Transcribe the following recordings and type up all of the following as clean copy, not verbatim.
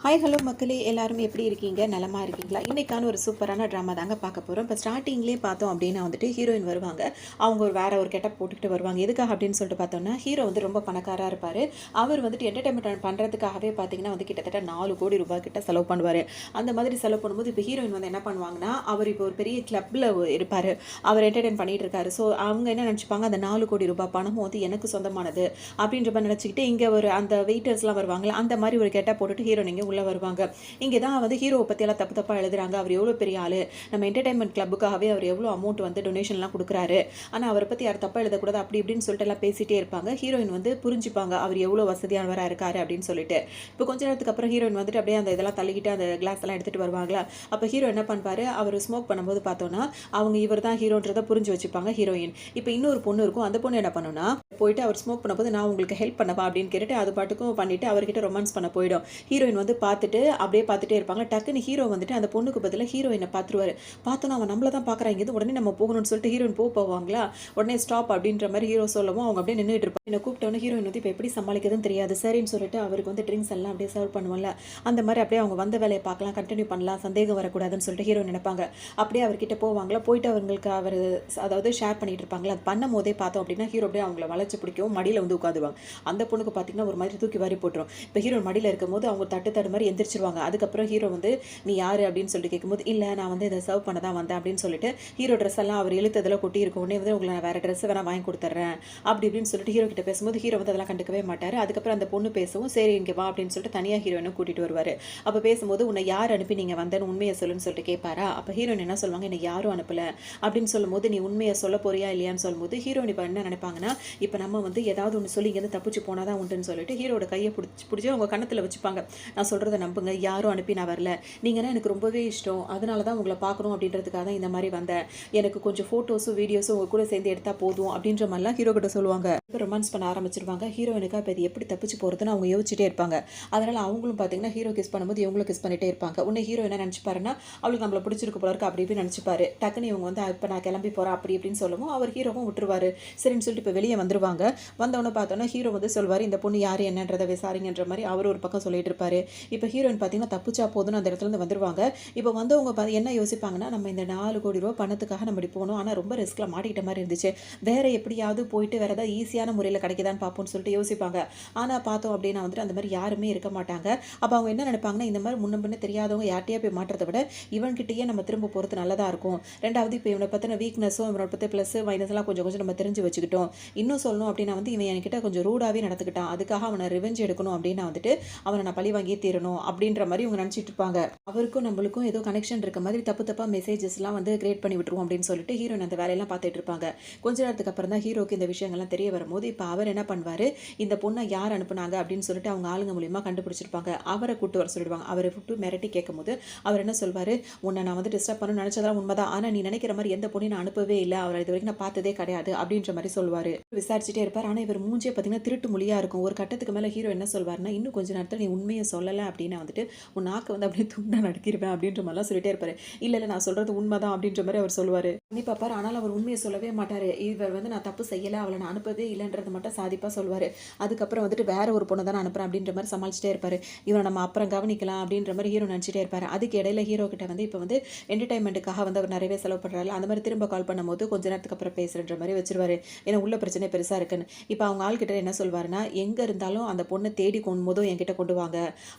Hi hello மக்களே, எல்லாரும் எப்படி இருக்கீங்க? நலமா இருக்கீங்களா? இன்னைக்கான ஒரு சூப்பரான ட்ராமா தாங்க பார்க்க போகிறோம். இப்போ ஸ்டார்டிங்லேயே பார்த்தோம் அப்படின்னா வந்துட்டு ஹீரோயின் வருவாங்க. அவங்க வேற ஒரு கெட்டப் போட்டுக்கிட்டு வருவாங்க. எதுக்காக அப்படின்னு சொல்லிட்டு பார்த்தோம்னா, ஹீரோ வந்து ரொம்ப பணக்காரராக இருப்பார். அவர் வந்துட்டு என்டர்டைன்மெண்ட் பண்ணுறதுக்காகவே பார்த்தீங்கன்னா வந்து கிட்டத்தட்ட 4 கோடி ரூபாய் கிட்ட செலவு பண்ணுவார். அந்த மாதிரி செலவு பண்ணும்போது இப்போ ஹீரோயின் வந்து என்ன பண்ணுவாங்கன்னா, அவர் இப்போ ஒரு பெரிய கிளப்பில் இருப்பார். அவர் என்டர்டைன் பண்ணிட்டு இருக்காரு. ஸோ அவங்க என்ன நினச்சிப்பாங்க, அந்த 4 கோடி ரூபாய் பணமும் வந்து எனக்கு சொந்தமானது அப்படின்ற மாதிரி நினச்சிக்கிட்டு இங்கே ஒரு அந்த வெயிட்டர்ஸ்லாம் வருவாங்களா, அந்த மாதிரி ஒரு கெட்டப் போட்டுட்டு ஹீரோயின் இங்கே உள்ளே வருவாங்க. இங்கே தான் வந்து ஹீரோவை பற்றியெல்லாம் தப்பு தப்பாக எழுதுறாங்க. அவர் எவ்வளோ பெரிய ஆள், நம்ம என்டர்டைன்மெண்ட் கிளப்புக்காகவே அவர் எவ்வளோ அமௌண்ட் வந்து டொனேஷன்லாம் கொடுக்குறாரு, ஆனால் அவரை பற்றி யார் தப்பாக எழுதக்கூடாது அப்படி இப்படின்னு சொல்லிட்டு எல்லாம் பேசிகிட்டே இருப்பாங்க. ஹீரோயின் வந்து புரிஞ்சுப்பாங்க அவர் எவ்வளோ வசதியானவராக இருக்காரு அப்படின்னு சொல்லிட்டு. இப்போ கொஞ்ச நேரத்துக்கு அப்புறம் ஹீரோயின் வந்துட்டு அப்படியே அந்த இதெல்லாம் தள்ளிக்கிட்டு அந்த கிளாஸ் எல்லாம் எடுத்துகிட்டு வருவாங்களா. அப்போ ஹீரோ என்ன பண்ணுவார், அவர் ஸ்மோக் பண்ணும்போது பார்த்தோன்னா அவங்க இவர் தான் ஹீரோன்றதை புரிஞ்சு வச்சுப்பாங்க ஹீரோயின். இப்போ இன்னொரு பொண்ணு இருக்கும். அந்த பொண்ணு என்ன பண்ணுன்னா, போயிட்டு அவர் ஸ்மோக் பண்ணும்போது நான் உங்களுக்கு ஹெல்ப் பண்ணவா அப்படின்னு கேட்டுட்டு அது பாட்டுக்கும் பண்ணிட்டு அவர்கிட்ட ரொமான்ஸ் பண்ண போயிடும். ஹீரோயின் வந்து பார்த்துட்டு அப்படியே பார்த்துட்டே இருப்பாங்க. டக்குன்னு ஹீரோ வந்துட்டு அந்த பொண்ணுக்கு பதிலாக ஹீரோயினை பார்த்துருவாரு. பார்த்தோன்னா அவன் நம்மள தான் பார்க்குறாங்க, இது உடனே நம்ம போகணும்னு சொல்லிட்டு ஹீரோயின் போவாங்களா. உடனே ஸ்டாப் அப்படின்ற மாதிரி ஹீரோ சொல்லவும் அவங்க அப்படியே நின்றுட்டு இருப்பாங்க. என்னை கூப்பிட்டோன்னு ஹீரோயின் வந்து இப்போ எப்படி சமாளிக்கிறதுன்னு தெரியாது. சரின்னு சொல்லிட்டு அவருக்கு வந்து ட்ரிங்க்ஸ் எல்லாம் அப்படியே சர்வ் பண்ணுவோம்ல, அந்த மாதிரி அப்படியே அவங்க வந்த வேலையை பார்க்கலாம், கண்டினியூ பண்ணலாம், சந்தேகம் வரக்கூடாதுன்னு சொல்லிட்டு ஹீரோ நினைப்பாங்க. அப்படியே அவர்கிட்ட போவாங்களா. போயிட்டு அவங்களுக்கு அவர் அதாவது ஷேர் பண்ணிட்டு இருப்பாங்களா. அது பண்ணும் போதே பார்த்தோம் அப்படின்னா ஹீரோ அப்படியே அவங்கள வளைச்சு பிடிக்கவும் மடியில் வந்து உட்காந்துவாங்க. அந்த பொண்ணுக்கு பார்த்தீங்கன்னா ஒரு மாதிரி தூக்கி வாரி போட்டுரும். இப்போ ஹீரோ மடியில் இருக்கும்போது அவங்க தட்டு மாதிரி எந்திரிச்சிருவாங்க. அதுக்கப்புறம் ஹீரோ வந்து நீ யார் அப்படின்னு சொல்லிட்டு கேட்கும்போது, இல்லை நான் வந்து இதை சர்வ் பண்ண தான் வந்தேன் அப்படின்னு சொல்லிட்டு ஹீரோ ட்ரெஸ் எல்லாம் அவர் இழுத்ததில் கொட்டி இருக்கும். உடனே வந்து உங்களை நான் வேறு ட்ரெஸ் வேணா வாங்கி கொடுத்துட்றேன் அப்படி இப்படின்னு சொல்லிட்டு ஹீரோ கிட்ட பேசும்போது ஹீரோ வந்து அதெல்லாம் கண்டுக்கவே மாட்டார். அதுக்கப்புறம் அந்த பொண்ணு பேசவும் சரி இங்கே வா அப்படின்னு சொல்லிட்டு தனியாக ஹீரோயினை கூட்டிகிட்டு வருவார். அப்போ பேசும்போது உன்னை யார் அனுப்பி நீங்கள் வந்தேன்னு உண்மையை சொல்லுன்னு சொல்லிட்டு கேட்பாரா. அப்போ ஹீரோயின் என்ன சொல்லுவாங்க, என்னை யாரும் அனுப்பலை அப்படின்னு சொல்லும்போது நீ உண்மையை சொல்ல போறியா இல்லையான்னு சொல்லும்போது ஹீரோயின் இப்போ என்ன நினைப்பாங்கன்னா, இப்போ நம்ம வந்து ஏதாவது ஒன்று சொல்லி இங்கேருந்து தப்பிச்சு போனால் தான் உண்டுன்னு சொல்லிட்டு ஹீரோட கையை பிடிச்சி அவங்க கணத்தில் வச்சுப்பாங்க. நான் சொல்கிறத நம்புங்க, யாரும் அனுப்பி நான் வரல, நீங்கன்னா எனக்கு ரொம்பவே இஷ்டம், அதனால தான் உங்களை பார்க்கணும் அப்படின்றதுக்காக தான் இந்த மாதிரி வந்தேன், எனக்கு கொஞ்சம் ஃபோட்டோஸும் வீடியோஸும் உங்க கூட சேர்ந்து எடுத்தால் போதும் அப்படின்ற மாதிரிலாம் ஹீரோ கிட்ட சொல்லுவாங்க. இப்போ ரொமான்ஸ் பண்ண ஆரம்பிச்சிருவாங்க. ஹீரோயினுக்கு இப்போ இது எப்படி தப்பிச்சு போகிறதுன்னு அவங்க யோசிச்சுட்டே இருப்பாங்க. அதனால் அவங்களும் பார்த்தீங்கன்னா ஹீரோ கிஸ் பண்ணும்போது இவங்களும் கிஸ் பண்ணிட்டே இருப்பாங்க. உன்னை ஹீரோ என்ன நினச்சிப்பாருன்னா, அவளுக்கு நம்மளை பிடிச்சிருக்கு போல இருக்கு அப்படி இப்படி நினச்சிப்பாரு. டக்குன்னு இவங்க வந்து இப்போ நான் கிளம்பி போகிறேன் அப்படி இப்படின்னு சொல்லவும் அவர் ஹீரோவும் விட்டுருவாரு. சரின்னு சொல்லிட்டு இப்போ வெளியே வந்துருவாங்க. வந்தவொன்னே பார்த்தோன்னா ஹீரோ வந்து சொல்வார், இந்த பொண்ணு யார் என்னன்றதை விசாரிங்கன்ற மாதிரி அவர் ஒரு பக்கம் சொல்லிட்டு இருப்பாரு. இப்போ ஹீரோயின் பார்த்தீங்கன்னா தப்பிச்சா போதுன்னு அந்த இடத்துல இருந்து வந்துருவாங்க. இப்போ வந்தவங்க என்ன யோசிப்பாங்கன்னா, நம்ம இந்த 4 கோடி ரூபா பணத்துக்காக நம்ம இப்படி போனோம், ஆனால் ரொம்ப ரிஸ்கில் மாட்டிக்கிட்ட மாதிரி இருந்துச்சு, வேற எப்படியாவது போயிட்டு வேற ஏதாவது ஈஸியான முறையில் கிடைக்குதான்னு பார்ப்போம்னு சொல்லிட்டு யோசிப்பாங்க. ஆனால் பார்த்தோம் அப்படின்னா வந்துட்டு அந்த மாதிரி யாருமே இருக்க மாட்டாங்க. அப்போ அவங்க என்ன நினைப்பாங்கன்னா, இந்த மாதிரி முன்ன பின்ன தெரியாதவங்க யார்ட்டையா போய் மாட்டுறதை விட இவன்கிட்டயே நம்ம திரும்ப போகிறது நல்லதாக இருக்கும். ரெண்டாவது இப்போ இவனை பற்றின வீக்னஸும் இவனோட பற்றி ப்ளஸ் மைனஸ் எல்லாம் கொஞ்சம் கொஞ்சம் நம்ம தெரிஞ்சு வச்சுக்கிட்டோம். இன்னும் சொல்லணும் அப்படின்னா வந்து இவன் என்கிட்ட கொஞ்சம் ரூடாகவே நடந்துக்கிட்டான், அதுக்காக அவனை ரிவெஞ்ச் எடுக்கணும் அப்படின்னா வந்துட்டு அவனை நான் பழி வாங்கியே தீரணும் அப்படின்ற மாதிரி இவங்க நினச்சிட்டு இருப்பாங்க. அவருக்கும் நம்மளுக்கும் ஏதோ கனெக்ஷன் இருக்க மாதிரி தப்பு தப்பாக மெசேஜஸ்லாம் வந்து கிரியேட் பண்ணி விட்டுருவோம் அப்படின்னு சொல்லிட்டு ஹீரோயின் அந்த வேலையெல்லாம் பார்த்துட்டு இருப்பாங்க. கொஞ்ச நேரத்துக்கு அப்புறம் தான் ஹீரோக்கு இந்த விஷயங்கள்லாம் தெரிய வரும்போது இப்போ அவர் என்ன பண்ணுவார், இந்த பொண்ணை யார் அனுப்புனாங்க அப்படின்னு சொல்லிட்டு அவங்க ஆளுங்க மூலியமா கண்டுபிடிச்சிருப்பாங்க. அவரை கூட்டு வர சொல்லிடுவாங்க. அவரை கூட்டு மிரட்டி கேட்கும்போது அவர் என்ன சொல்வார், உன்னை நான் வந்து டிஸ்டர்ப் பண்ணணும்னு நினச்சதெல்லாம் உண்மைதான், ஆனால் நீ நினைக்கிற மாதிரி எந்த பொண்ணையும் நான் அனுப்பவே இல்லை, அவரை இது வரைக்கும் நான் பார்த்ததே கிடையாது அப்படின்ற மாதிரி சொல்வார். விசாரிச்சுட்டே இருப்பார். ஆனால் இவர் மூஞ்சியே பார்த்தீங்கன்னா திருட்டு மொழியாக இருக்கும். ஒரு கட்டத்துக்கு மேலே ஹீரோ என்ன சொல்வார்னா, இன்னும் கொஞ்சம் நேரத்தில் நீ உண்மையை சொல்லலை அப்படின்னா வந்துட்டு உன் நாக்கு வந்து அப்படியே துண்டா நடுக்கிருவேன் அப்படின்ற மாதிரிலாம் சொல்லிட்டே இருப்பாரு. இல்லை நான் சொல்கிறது உண்மைதான் அப்படின்ற மாதிரி அவர் சொல்லுவார். பண்ணி பார்ப்பார். ஆனால் அவர் உண்மையை சொல்லவே மாட்டார். இவர் வந்து நான் தப்பு செய்யலை, அவளை நான் அனுப்பவே இல்லைன்றது மட்டும் சாதிப்பாக சொல்வார். அதுக்கப்புறம் வந்துட்டு வேற ஒரு பொண்ணை தான் நான் அனுப்புகிறேன் அப்படின்ற மாதிரி சமாளிச்சிட்டே இருப்பார். இவனை நம்ம அப்புறம் கவனிக்கலாம் அப்படின்ற மாதிரி ஹீரோ நினச்சிட்டே இருப்பார். அதுக்கு இடையில ஹீரோ கிட்ட வந்து இப்போ வந்து என்டர்டைன்மெண்ட்டுக்காக வந்து அவர் நிறையவே செலவு பண்ணுறாரு. அந்த மாதிரி திரும்ப கால் பண்ணும்போது கொஞ்ச நேரத்துக்கு அப்புறம் பேசுகிற மாதிரி வச்சிருவாரு. ஏன்னா உள்ள பிரச்சனை பெருசாக இருக்குன்னு. இப்போ அவங்க ஆள்கிட்ட என்ன சொல்வாருன்னா, எங்கே இருந்தாலும் அந்த பொண்ணை தேடி கொண்டு போதும் என்கிட்ட கொண்டு வாங்க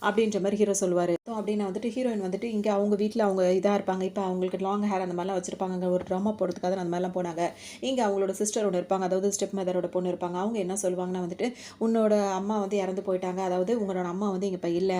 அப்படின்ற மாதிரி ஹீரோ சொல்லுவார். அப்படின்னு வந்துட்டு ஹீரோயின் வந்துட்டு இங்கே அவங்க வீட்டில் அவங்க இதாக இருப்பாங்க. இப்போ அவங்களுக்கு லாங் ஹேர் அந்த மாதிரிலாம் வச்சுருப்பாங்க. அங்கே ஒரு ட்ராமா போடுறதுக்காக அந்த மாதிரிலாம் போனாங்க. இங்கே அவங்களோட சிஸ்டர் ஒன்று இருப்பாங்க, அதாவது ஸ்டெப் மதரோட பொண்ணு இருப்பாங்க. அவங்க என்ன சொல்லுவாங்கன்னா வந்துட்டு, உன்னோட அம்மா வந்து இறந்து போயிட்டாங்க, அதாவது உங்களோட அம்மா வந்து இங்கே இப்போ இல்லை,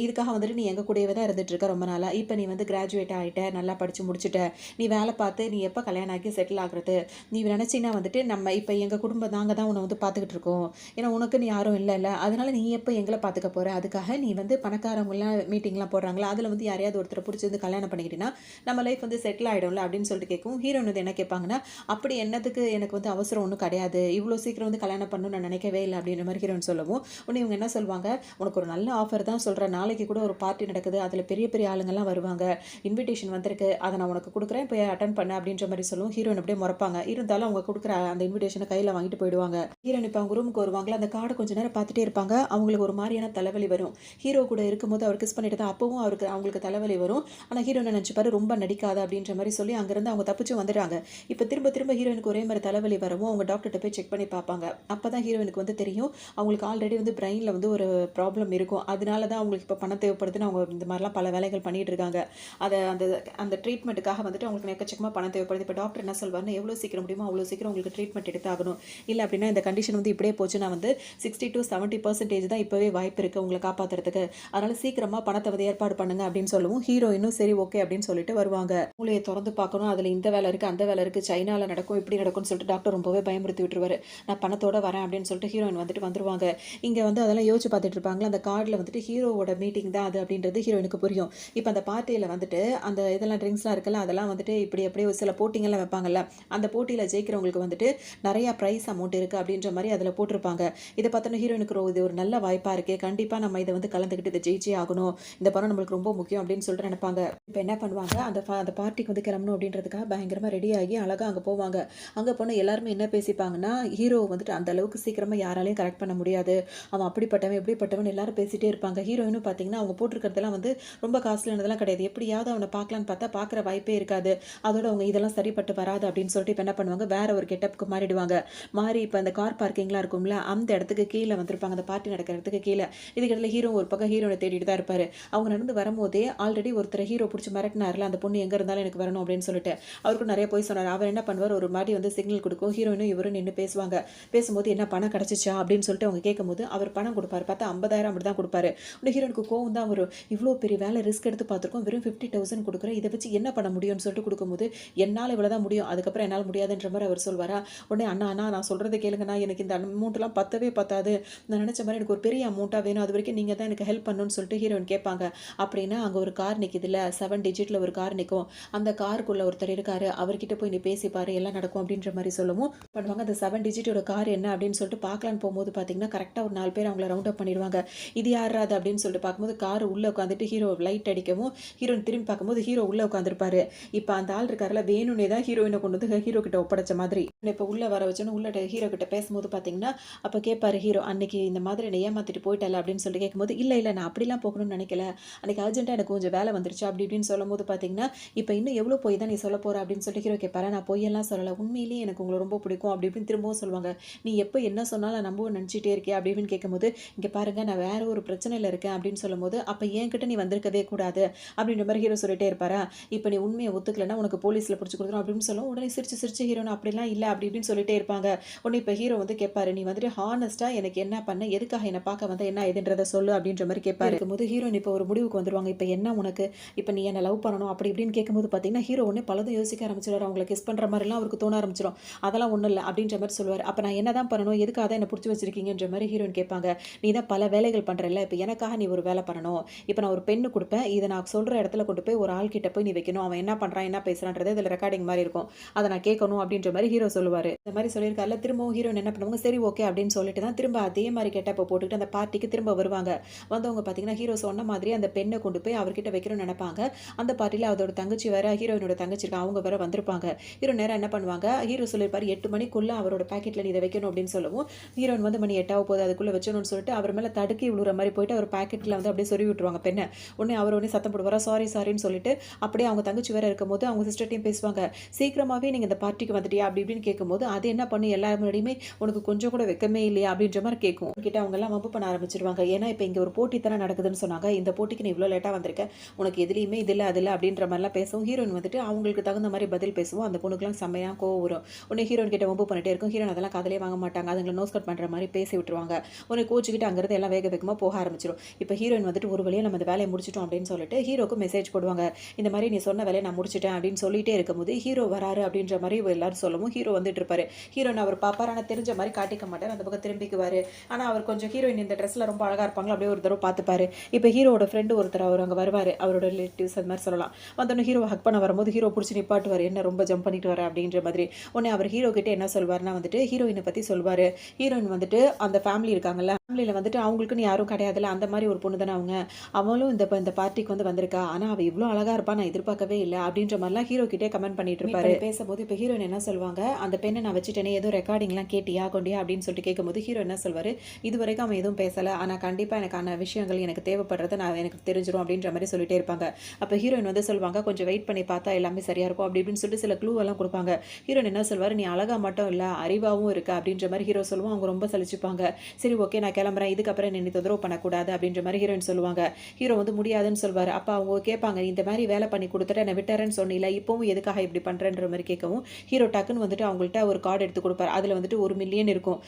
இதுக்காக வந்துட்டு நீ எங்கள் கூடவே தான் இருந்துட்டு இருக்க ரொம்ப நாளாக, இப்போ நீ வந்து கிராஜுவேட் ஆகிட்ட, நல்லா படித்து முடிச்சுட்ட, நீ வேலை பார்த்து நீ எப்போ கல்யாணம் ஆகி செட்டில் ஆகுறது, நீ நினச்சின்னா வந்துட்டு நம்ம இப்போ எங்கள் குடும்பம் நாங்கள் தான் உன்னை வந்து பார்த்துக்கிட்டு இருக்கோம், ஏன்னா உனக்குன்னு யாரும் இல்லை, அதனால் நீ எப்போ எங்களை பார்த்துக்க போகிற, அதுக்காக நீ வந்து பணக்காரவங்களாம் மீட்டிங்லாம் போடுறாங்களா, அதில் வந்து யாரையாவது ஒருத்தரை பிடிச்சி வந்து கல்யாணம் பண்ணிக்கிட்டீங்கன்னா நம்ம லைஃப் வந்து செட்டில் ஆகிடும்ல அப்படின்னு சொல்லிட்டு கேட்கும். ஹீரோயின் வந்து என்ன கேட்பாங்கன்னா, அப்படி என்னதுக்கு எனக்கு வந்து அவசரம் ஒன்றும் கிடையாது, இவ்வளோ சீக்கிரம் வந்து கல்யாணம் பண்ணணும்னு நான் நினைக்கவே இல்லை அப்படின்ற மாதிரி ஹீரோயின் சொல்லவும், உடனே இவங்க என்ன சொல்லுவாங்க, உனக்கு ஒரு நல்ல ஆஃபர் தான் சொல்கிறேன், நாளைக்கு கூட ஒரு பார்ட்டி நடக்குது, அதில் பெரிய பெரிய ஆளுங்கள்லாம் வருவாங்க, இன்விடேஷன் வந்திருக்கு, அதை நான் உனக்கு கொடுக்குறேன், போய் அட்டன் பண்ண அப்படின்ற மாதிரி சொல்லுவோம். ஹீரோயின் அப்படியே முறைப்பாங்க. இருந்தாலும் அவங்க கொடுக்குற அந்த இன்விடேஷனை கையில் வாங்கிட்டு போயிடுவாங்க. ஹீரோயின் இப்போ அவங்க ரூமுக்கு வருவாங்களா, அந்த கார்டை கொஞ்சம் நேரம் பார்த்துட்டே இருப்பாங்க. அவங்களுக்கு ஒரு மாதிரியான தலைவலி வரும். ஹீரோ ஹீரோ கூட இருக்கும்போது அவர் கிஸ் பண்ணிட்டு தான் அப்பவும் அவங்களுக்கு தலைவலி வரும். ஆனால் ஹீரோயின் நினச்சிப்பாரு ரொம்ப நடிக்காத அப்படின்ற மாதிரி சொல்லி அங்கேருந்து அவங்க தப்பிச்சு வந்துடுறாங்க. இப்போ திரும்ப திரும்ப ஹீரோயினுக்கு ஒரே மாதிரி தலைவலி வரவும் அவங்க டாக்டர்கிட்ட போய் செக் பண்ணி பார்ப்பாங்க. அப்போ தான் ஹீரோயினுக்கு வந்து தெரியும் அவங்களுக்கு ஆல்ரெடி வந்து பிரெயினில் வந்து ஒரு ப்ராப்ளம் இருக்கும். அதனால தான் அவங்களுக்கு இப்போ பணம் தேவைப்படுதுன்னு அவங்க இந்த மாதிரிலாம் பல வேலைகள் பண்ணிட்டு இருக்காங்க. அதை அந்த அந்த ட்ரீட்மெண்ட்டுக்காக வந்துட்டு அவங்களுக்கு எக்கச்சக்கமாக பணம் தேவைப்படுது. இப்போ டாக்டர் என்ன சொல்வாருன்னா எவ்வளோ சீக்கிரம் முடியுமோ அவ்வளோ சீக்கிரம் உங்களுக்கு ட்ரீட்மெண்ட் எடுத்தாகணும். இல்லை அப்படின்னா இந்த கண்டிஷன் வந்து இப்படியே போச்சுன்னா வந்து 60 to 70% தான் இப்போவே வாய்ப்பு இருக்குது உங்களை காப்பாற்றுறதுக்கு. அதனால் சீக்கிரமாக பணத்தை வந்து ஏற்பாடு பண்ணுங்க அப்படின்னு சொல்லவும் ஹீரோயினும் சரி ஓகே அப்படின்னு சொல்லிட்டு வருவாங்க. மூளையை திறந்து பார்க்கணும், அதில் இந்த வேலை இருக்குது அந்த வேலை இருக்குது, சைனாவில் நடக்கும் இப்படி நடக்கும்னு சொல்லிட்டு டாக்டர் ரொம்பவே பயமுறுத்தி விட்டுருவாரு. நான் பணத்தோட வரேன் அப்படின்னு சொல்லிட்டு ஹீரோயின் வந்துட்டு வந்துருவாங்க. இங்கே வந்து அதெல்லாம் யோசிச்சு பார்த்துட்டு இருப்பாங்களா, அந்த கார்டில் வந்துட்டு ஹீரோவோட மீட்டிங் தான் அது அப்படின்றது ஹீரோயினுக்கு புரியும். இப்போ அந்த பார்ட்டியில் வந்துட்டு அந்த இதெல்லாம் ட்ரிங்க்ஸ்லாம் இருக்குல்ல அதெல்லாம் வந்துட்டு இப்படி அப்படியே சில போட்டிங்கெல்லாம் வைப்பாங்கல்ல, அந்த போட்டியில் ஜெயிக்கிறவங்களுக்கு வந்துட்டு நிறையா ப்ரைஸ் அமௌண்ட் இருக்குது அப்படின்ற மாதிரி அதில் போட்டிருப்பாங்க. இதை பார்த்தோன்னா ஹீரோயினுக்கு இது ஒரு நல்ல வாய்ப்பாக இருக்குது, கண்டிப்பாக நம்ம இதை வந்து கலந்துக்கிட்டு இதை ஜெயிச்சே ஆகணும், இந்த படம் நம்மளுக்கு ரொம்ப முக்கியம் அப்படின்னு சொல்லிட்டு நினைப்பாங்க. இப்போ என்ன பண்ணுவாங்க, அந்த பார்ட்டிக்கு வந்து கிளம்பணும் அப்படின்றதுக்காக பயங்கரமாக ரெடி ஆகி அழகாக அங்கே போவாங்க. அங்கே போனால் எல்லாருமே என்ன பேசிப்பாங்கன்னா, ஹீரோ வந்துட்டு அந்த அளவுக்கு சீக்கிரமாக யாராலையும் கரெக்ட் பண்ண முடியாது, அவன் அப்படிப்பட்டவன் எப்படிப்பட்டவன் எல்லாரும் பேசிகிட்டே இருப்பாங்க. ஹீரோயினும் பார்த்தீங்கன்னா அவங்க போட்டிருக்கிறதெல்லாம் வந்து ரொம்ப காஸ்ட்லியானதெல்லாம் கிடையாது, எப்படியாவது அவனை பார்க்கலான்னு பார்த்தா பார்க்குற வாய்ப்பே இருக்காது. அதோட அவங்க இதெல்லாம் சரிப்பட்டு வராது அப்படின்னு சொல்லிட்டு இப்போ என்ன பண்ணுவாங்க, வேற ஒரு கெட்டப்புக்கு மாறிடுவாங்க. மாறி இப்போ அந்த கார் பார்க்கிங்லாம் இருக்கும்ல அந்த இடத்துக்கு கீழே வந்திருப்பாங்க, அந்த பார்ட்டி நடக்கிற இடத்துக்கு கீழே. இதுக்கிடையில் ஹீரோ ஒரு பக்கம் ஹீரோனை தேடிட்டு தான் இருப்பார். அவங்க நடந்து வரும்போதே ஆல்ரெடி ஒருத்தர் ஹீரோ பிடிச்சி மிரட்டினார்ல, அந்த பொண்ணு எங்கே இருந்தாலும் எனக்கு வரணும் அப்படின்னு சொல்லிட்டு அவருக்கும் நிறைய போய் சொன்னார். அவர் என்ன பண்ணுவார், ஒரு மாதிரி வந்து சிக்னல் கொடுக்கும், ஹீரோயினும் இவரும் நின்று பேசுவாங்க. பேசும்போது என்ன பணம் கிடச்சிச்சா அப்படின்னு சொல்லிட்டு அவங்க கேட்கும்போது அவர் பணம் கொடுப்பாரு. பார்த்தா 50,000 அப்படி தான் கொடுப்பாரு. உடனே ஹீரோனுக்கு கோவம் தான் வரும், இவ்வளோ பெரிய வேலை ரிஸ்க் எடுத்து பார்த்துருக்கோம், வெறும் 50,000 கொடுக்குறேன், இதை வச்சு என்ன பண்ண முடியும்னு சொல்லிட்டு கொடுக்கும்போது என்னால் இவ்வளோ தான் முடியும், அதுக்கப்புறம் என்னால் முடியாதுன்ற மாதிரி அவர் சொல்வாரா. உடனே அண்ணா நான் சொல்கிறத கேளுங்கண்ணா, எனக்கு இந்த அமௌண்ட்லாம் பத்தவே பத்தாது, நான் நினச்ச மாதிரி எனக்கு ஒரு பெரிய அமௌண்ட்டாக வேணும், அது வரைக்கும் நீங்கள் தான் எனக்கு ஹெல்ப் பண்ணணும்னு சொல்லிட்டு ஹீரோயின் கேட்பாங்க. அப்படின்னா அங்கே ஒரு கார் நிற்கிதுல, 7 டிஜிட்டில் ஒரு கார் நிற்கும், அந்த காருக்குள்ளே ஒருத்தர் இருக்காரு, அவர்கிட்ட போய் நீ பேசிப்பாரு எல்லாம் நடக்கும் அப்படின்ற மாதிரி சொல்லவும் பண்ணுவாங்க. அந்த 7 டிஜிட்டோட கார் என்ன அப்படின்னு சொல்லிட்டு பார்க்கலான்னு போகும்போது பார்த்தீங்கன்னா கரெக்டாக ஒரு 4 பேர் அவங்கள ரவுண்ட் அப் பண்ணிடுவாங்க. இது யாராது அப்படின்னு சொல்லிட்டு பார்க்கும்போது கார் உள்ளே உட்காந்துட்டு ஹீரோ லைட் அடிக்கவும் ஹீரோயின் திரும்பி பார்க்கும்போது ஹீரோ உள்ளே உட்காந்துருப்பாரு. இப்போ அந்த ஆள் இருக்காருல வேணும்னே தான் ஹீரோயினை கொண்டு வந்து ஹீரோ கிட்ட ஒப்படைச்ச மாதிரி. இப்போ உள்ளே வர வச்சோன்னு உள்ள ஹீரோ கிட்ட பேசும்போது பார்த்தீங்கன்னா அப்போ கேட்பாரு ஹீரோ, அன்னைக்கு இந்த மாதிரி என்னை ஏமாத்திட்டு போயிட்டல அப்படின்னு சொல்லிட்டு கேட்கும்போது இல்லை நான் அப்படிலாம் போகணும்னு நினைக்கல, அன்றைக்கி அர்ஜென்ட்டாக எனக்கு கொஞ்சம் வேலை வந்துருச்சு அப்படி இப்படின்னு சொல்லும் போது பார்த்தீங்கன்னா இப்போ இன்னும் எவ்வளோ போய் தான் நீ சொல்ல போகிற அப்படின்னு சொல்லிட்டு ஹீரோ கேட்பாரு. நான் பொய்யெல்லாம் சொல்லலை, உண்மையிலேயே எனக்கு உங்களை ரொம்ப பிடிக்கும் அப்படி இப்படின்னு திரும்பவும் சொல்லுவாங்க. நீ எப்போ என்ன சொன்னாலும் நான் நம்பவும் நினச்சிட்டே இருக்கே அப்படி இப்படின்னு கேட்கும்போது இங்கே பாருங்கள் நான் வேறு ஒரு பிரச்சனையில் இருக்கேன் அப்படின்னு சொல்லும்போது அப்போ என்கிட்ட நீ வந்திருக்கவே கூடாது அப்படின்ற மாதிரி ஹீரோ சொல்லிட்டே இருப்பாரா. இப்போ நீ உண்மையை ஒத்துக்கலைன்னா உனக்கு போலீஸில் பிடிச்சி கொடுத்துரும் அப்படின்னு சொல்லுவோம். உடனே சிரிச்சு ஹீரோன்னு அப்படிலாம் இல்லை அப்படி இப்படின்னு சொல்லிட்டே இருப்பாங்க. உடனே இப்போ ஹீரோ வந்து கேட்பாரு, நீ வந்துட்டு ஹானஸ்ட்டாக எனக்கு என்ன பண்ண, எதுக்காக என்னை பார்க்க வந்து என்ன எதுன்றதை சொல்லு அப்படின்ற மாதிரி கேட்பாரு. இருக்கும்போது ஹீரோயின் இப்போ ஒரு முடிவுக்கு வந்துருவாங்க. இப்போ என்ன உனக்கு, இப்போ நீ என்ன லவ் பண்ணணும் அப்படி இப்படின்னு கேட்கும்போது பார்த்தீங்கன்னா ஹீரோ ஒன்று பலதும் யோசிக்க ஆரம்பிச்சிடுவார். அவங்களை கிஸ் பண்ணுற மாதிரிலாம் அவருக்கு தோண ஆரம்பிச்சிடும். அதெல்லாம் ஒன்றும் இல்லை அப்படின்ற மாதிரி சொல்லுவார். அப்போ நான் என்ன தான் பண்ணணும், எதுக்காக தான் என்னை பிடிச்சி வச்சிருக்கீங்கன்ற மாதிரி ஹீரோயின் கேட்பாங்க. நீ தான் பல வேலைகள் பண்ணுறல, இப்போ எனக்காக நீ ஒரு வேலை பண்ணணும், இப்போ நான் ஒரு பெண்ணு கொடுப்பேன், இதை நான் சொல்கிற இடத்துல கொண்டு போய் ஒரு ஆள் கிட்ட போய் நீ வைக்கணும், அவன் என்ன பண்ணுறான் என்ன பேசுகிறான்றது இதில் ரெக்கார்டிங் மாதிரி இருக்கும், அதை நான் கேட்கணும் அப்படின்ற மாதிரி ஹீரோ சொல்லுவார். இந்த மாதிரி சொல்லியிருக்காருல. திரும்பவும் ஹீரோயின் என்ன பண்ணுவாங்க, சரி ஓகே அப்படின்னு சொல்லிட்டு தான் திரும்ப அதே மாதிரி கெட்டப்போ போட்டுக்கிட்டு அந்த பார்ட்டிக்கு திரும்ப வருவாங்க. வந்தவங்க பார்த்தீங்கன்னா ஹீரோ சொன்ன மாதிரி அந்த பெண்ணை கொண்டு போய் அவர்கிட்ட வைக்கணும்னு நினைப்பாங்க. அந்த பார்ட்டியில் அதோட தங்கச்சி வேற, ஹீரோயினோட தங்கச்சி இருக்கா, அவங்க வேற வந்திருப்பாங்க. ஹீரோ நேரம் என்ன பண்ணுவாங்க, ஹீரோ சொல்லியிருப்பாரு 8 மணிக்குள்ள அவரோட பேக்கெட்டில் நீ இதை வைக்கணும் அப்படின்னு சொல்லவும் ஹீரோயின் வந்து மணி 8 போது அதுக்குள்ளே வச்சணும்னு சொல்லிட்டு அவர் மேலே தடுக்கி விழுற மாதிரி போயிட்டு அவர் பேக்கெட்டில் வந்து அப்படியே சொருவி விட்டுருவாங்க பெண்ணை. உடனே அவர் உடனே சத்தம் போடுவாரா, சாரின்னு சொல்லிட்டு அப்படியே அவங்க தங்கச்சி வேற இருக்கும்போது அவங்க சிஸ்டர்ட்டையும் பேசுவாங்க. சீக்கிரமாகவே நீங்கள் இந்த பார்ட்டிக்கு வந்துட்டியா அப்படி இப்படின்னு கேட்கும்போது அது என்ன பண்ணி எல்லாரும் முன்னாடியுமே உனக்கு கொஞ்சம் கூட வெக்கமே இல்லையா அப்படின்ற மாதிரி கேட்கும். கிட்ட அவங்க எல்லாம் வம்பு பண்ண ஆரம்பிச்சிருவாங்க. ஏன்னா இப்போ இங்கே ஒரு போட்டி தானே நடக்குதுன்னு சொன்னாங்க, இந்த போட்டிக்கு நீ இவ்வளோ லேட்டாக வந்திருக்க, உனக்கு எதுலேயுமே இதில் அதில் அப்படின்ற மாதிரிலாம் பேசுவோம். ஹீரோயின் வந்துட்டு அவங்களுக்கு தகுந்த மாதிரி பதில் பேசுவோம். அந்த பொண்ணுக்குலாம் செம்மையாக கோவம் வரும். உடனே ஹீரோயின் கிட்ட வம்பு பண்ணிட்டே இருக்கும். ஹீரோயின் அதெல்லாம் காதலே வாங்க மாட்டாங்க, அதுங்களை நோஸ் கட் பண்ணுற மாதிரி பேசி விட்டுருவாங்க. உடனே கோச்சிக்கிட்டு அங்கேருந்து எல்லாம் வேக வேகமாக போக ஆரம்பிச்சிடும். இப்போ ஹீரோயின் வந்துட்டு ஒரு வழியாக நம்ம இந்த வேலையை முடிச்சிட்டோம் அப்படின்னு சொல்லிட்டு ஹீரோக்கு மெசேஜ் போடுவாங்க. இந்த மாதிரி நீ சொன்ன வேலையை நான் முடிச்சிட்டேன் அப்படின்னு சொல்லிட்டே இருக்கும்போது ஹீரோ வராரு அப்படின்ற மாதிரி எல்லாரும் சொல்லவும் ஹீரோ வந்துட்டு இருப்பாரு. ஹீரோயின் அவர் பாப்பார், ஆனால் தெரிஞ்ச மாதிரி காட்டிக்க மாட்டார், அந்த பக்கம் திரும்பிக்குவார். ஆனால் அவர் கொஞ்சம் ஹீரோயின் இந்த ட்ரெஸ்ஸில் ரொம்ப அழகாக இருப்பாங்களா அப்படியே ஒரு தடவை பார்த்துப்பாரு. இப்போ ஹீரோட ஃப்ரெண்டு ஒருத்தர் அவர் அங்கே வருவார், அவரோட ரிலேட்டிவ்ஸ் அது மாதிரி சொல்லலாம். வந்தோடனே ஹீரோ ஹக் பண்ண வரும்போது ஹீரோ பிடிச்சி நிப்பாட்டுவார், என்ன ரொம்ப ஜம்ப் பண்ணிட்டு வர அப்படின்ற மாதிரி. உடனே அவர் ஹீரோ கிட்டே என்ன சொல்வார்னா வந்துட்டு ஹீரோயினை பற்றி சொல்வார். ஹீரோயின் வந்துட்டு அந்த ஃபேமிலி இருக்காங்கல்ல, ஃபேமிலியில வந்துட்டு அவங்களுக்குன்னு யாரும் கிடையாதுல்ல. அந்த மாரி ஒரு பொண்ணு தானே அவங்க. அவளும் இந்த பார்ட்டிக்கு வந்து வந்திருக்கா. ஆனா, அவ இவ்ளோ அழகா இருப்பா நான் எதிர்பார்க்கவே இல்ல. அப்படின்ற மாரிலாம் ஹீரோ கிட்டயே கமெண்ட் பண்ணிட்டு இருப்பாரு. பேசும்போது இப்ப ஹீரோயின் என்ன சொல்லுவாங்க, "அந்த பெண்ண நான் வச்சுட்டேனே ஏதோ ரெக்கார்டிங்லாம் கேட்டியா? கொண்டியா?" அப்படின்னு சொல்லிட்டு கேட்கும்போது ஹீரோ என்ன சொல்வாரு, "இதுவரைக்கும் அவன் எதுவும் பேசல. ஆனா கண்டிப்பா எனக்கான விஷயங்கள் எனக்கு தேவைப்படுறது எனக்கு தெரிஞ்சிரும்." அப்படின்ற மாரி சொல்லிட்டே இருப்பாங்க. அப்ப ஹீரோயின் வந்து சொல்லுவாங்க, "கொஞ்சம் வெயிட் பண்ணி பார்த்தா எல்லாமே சரியா இருக்கும்." அப்படி இப்படின்னு சொல்லிட்டு சில க்ளூ எல்லாம் குடுப்பாங்க. ஹீரோயின் என்ன சொல்வாரு, "நீ அழகா மட்டும் இல்ல, அறிவாவும் இருக்க." அப்படின்ற மாரி ஹீரோ சொல்லுவோம். அவங்க ரொம்ப சலிச்சுப்பாங்க. சரி ஓகே நான் கிளம்புறேன். இதுக்கப்புறம் என்ன நீ தொந்தரவு பண்ணக்கூடாது அப்படின்ற மாரி ஹீரோயின் சொல்லுவாங்க. ஹீரோ வந்து முடியாதுன்னு சொல்வாரு. அப்ப அவங்க கேட்பாங்க, "நீ இந்த மாரி வேலை பண்ணி குடுத்துட்டு என்ன விட்டுறேன்னு சொன்னீல, இப்பவும் எதுக்காக இப்படி பண்றன்ற?" மாரி கேட்கவும், ஹீரோ டக்குன்னு வந்துட்டு அவங்கள்ட்ட ஒரு கார்ட் எடுத்து குடுப்பாரு. அதுல வந்துட்டு 1,000,000 இருக்கும்.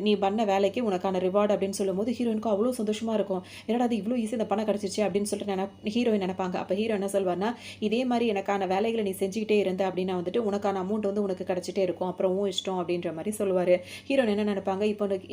நீ பண்ண வேலைக்கு உனக்கான ரிவார்ட்" அப்படின்னு சொல்லும்போது ஹீரோயினுக்கு அவ்ளோ சந்தோஷமா இருக்கும். என்னடா இது இவ்ளோ ஈஸியா இந்த பணம் கிடைச்சிருச்சே அப்படின்னு சொல்லிட்டு ஹீரோயின் நெனைப்பாங்க. அப்ப ஹீரோ என்ன சொல்வார்ன்னா, "இதே மாரி எனக்கான வேலைகள நீ செஞ்சுக்கிட்டே இருந்த அப்படின்னா வந்துட்டு உனக்கான அமௌண்ட் வந்து உனக்கு கிடைச்சிட்டே இருக்கும். அப்புறம் உன் இஷ்டம்." அப்படின்ற மாரி சொல்லுவாரு. ஹீரோயின் என்ன நெனைப்பாங்க,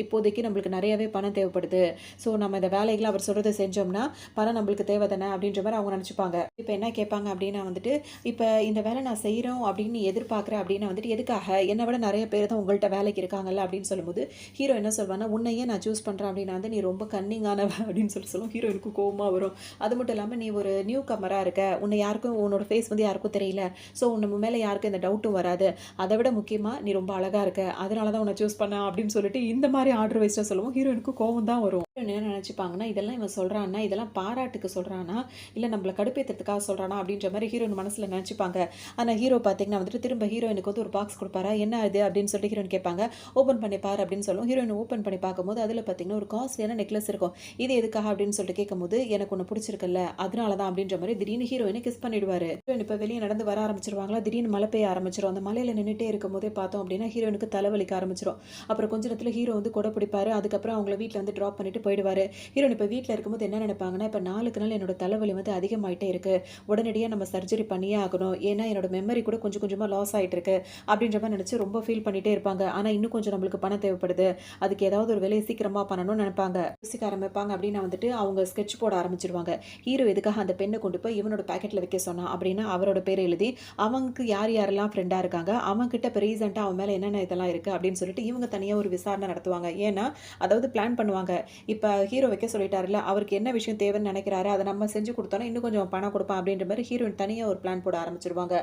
இப்போதைக்கு நம்மளுக்கு நெறையவே பணம் தேவைப்படுது. ஸோ நம்ம இந்த வேலைகள அவர் சொல்றத செஞ்சோம்னா, பணம் நம்மளுக்கு தேவ தானே அப்படின்ற மாரி அவங்க நெனச்சுப்பாங்க. இப்ப என்ன கேட்பாங்க அப்படின்னா வந்துட்டு, "இப்ப இந்த வேலை நான் செய்றோம் அப்படின்னு நீ எதிர்பார்க்குற அப்படின்னா வந்துட்டு எதுக்காக? என்ன விட நெறைய பேர் தான் உங்கள்ட்ட வேலைக்கு இருக்காங்கல்ல." அப்படின்னு சொல்லும்போது, ஹீரோ என்ன சொல்வார்ன்னா, "உன்னையே நான் சூஸ் பண்றேன் அப்படின்னா வந்து நீ ரொம்ப கன்னிங்கானவ." அப்படின்னு சொல்லும். ஹீரோயினுக்கு கோவமா வரும். அது மட்டும் இல்லாம, "நீ ஒரு நியூ கமரா இருக்க. உன்னை யாருக்கும் உன்னோட ஃபேஸ் வந்து யாருக்கும் தெரியல. ஸோ நம்ம மேல யாருக்கும் எந்த டவுட்டும் வராது. அத விட முக்கியமா நீ ரொம்ப அழகா இருக்க. அதனால தான் உன்ன சூஸ் பண்ணேன்." அப்படின்னு சொல்லிட்டு இந்த மாரி ஆர்டர் வைஸ்டா சொல்லவும் ஹீரோயினுக்கு கோவம் தான் வரும். ஹீரோயின் என்ன நெனச்சுப்பாங்கன்னா, இதெல்லாம் இவன் சொல்றான்னா, இதெல்லாம் பாராட்டுக்கு சொல்றானா? இல்ல நம்மள கடுப்பேத்துறதுக்காக சொல்றானா? அப்படின்ற மாரி ஹீரோயின் மனசுல நெனச்சுப்பாங்க. ஆனா ஹீரோ பார்த்தீங்கன்னா வந்துட்டு திரும்ப ஹீரோயினுக்கு வந்து ஒரு பாக்ஸ் குடுப்பாரா, "என்ன இது?" அப்படின்னு சொல்லிட்டு ஹீரோயின் கேட்பாங்க. "ஓப்பன் பண்ணி பாரு" அப்படின்னு சொல்லும். ஹீரோயின் ஓப்பன் பண்ணி பார்க்கும்போது அதுல பார்த்தீங்கன்னா, ஒரு காஸ்ட்லியான நெக்லஸ் இருக்கும். "இது எதுக்காக?" அப்படின்னு சொல்லிட்டு கேட்கும்போது, "எனக்கு உன்ன புடிச்சிருக்குல்ல, அதனால தான்." அப்படின்ற மாரி திடீர்னு ஹீரோயின கிஸ் பண்ணிடுவாரு. ஹீரோயின் இப்ப வெளிய நடந்து வர ஆரம்பிச்சுருவாங்களா, திடீர்னு மழை பெய்ய ஆரம்பிச்சுரும். அந்த மழையில நின்னுட்டே இருக்கும்போதே பார்த்தோம் அப்படின்னா, ஹீரோயினுக்கு தலைவலிக்க ஆரம்பிச்சுரும். அப்புறம் கொஞ்ச நேரத்துல ஹீரோ வந்து கொடை பிடிப்பாரு. அதுக்கப்புறம் அவங்கள வீட்ல வந்து டிராப் பண்ணிட்டு போயிடுவாரு. ஹீரோயின் இப்ப வீட்ல இருக்கும்போது என்ன நினைப்பாங்கன்னா, இப்ப நாளுக்கு நாள் என்னோட தலைவலி வந்து அதிகமாயிட்டே இருக்கு. உடனடியா நம்ம சர்ஜரி பண்ணியே ஆகணும். ஏன்னா என்னோட மெமரி கூட கொஞ்சம் கொஞ்சமா லாஸ் ஆயிட்டு இருக்கு. அப்படின்ற மாரி நினைச்சு ரொம்ப ஃபீல் பண்ணிட்டே இருப்பாங்க. ஆனா இன்னும் கொஞ்சம் நம்மளுக்கு பணம் தேவைப்படுது. அதுக்கு ஏதாவது ஒரு வேலைய சீக்கிரமா பண்ணணும்னு நினைப்பாங்க. யோசிக்க ஆரம்பிப்பாங்க அப்படின்னா வந்துட்டு அவங்க ஸ்கெட்ச் போட ஆரம்பிச்சுருவாங்க. ஹீரோ எதுக்காக அந்த பெண்ண கொண்டு போய் இவனோட பாக்கெட்ல வைக்க சொன்னான் அப்படின்னா, அவரோட பேர எழுதி அவனுக்கு யார் யாரெல்லாம் ஃப்ரெண்டா இருக்காங்க, அவன்கிட்ட இப்ப ரீசென்ட்டா அவன் மேல என்னென்ன இதெல்லாம் இருக்கு அப்படின்னு சொல்லிட்டு இவங்க தனியா ஒரு விசாரணை நடத்துவாங்க. ஏன்னா, அதாவது பிளான் பண்ணுவாங்க. இப்ப ஹீரோ வைக்க சொல்லிட்டாருல்ல, அவருக்கு என்ன விஷயம் தேவைன்னு நெனைக்கிறாரு, அத நம்ம செஞ்சு குடுத்தோம்னா, இன்னும் கொஞ்சம் பணம் குடுப்பான் அப்படின்ற மாரி ஹீரோயின் தனியா ஒரு பிளான் போட ஆரம்பிச்சுருவாங்க.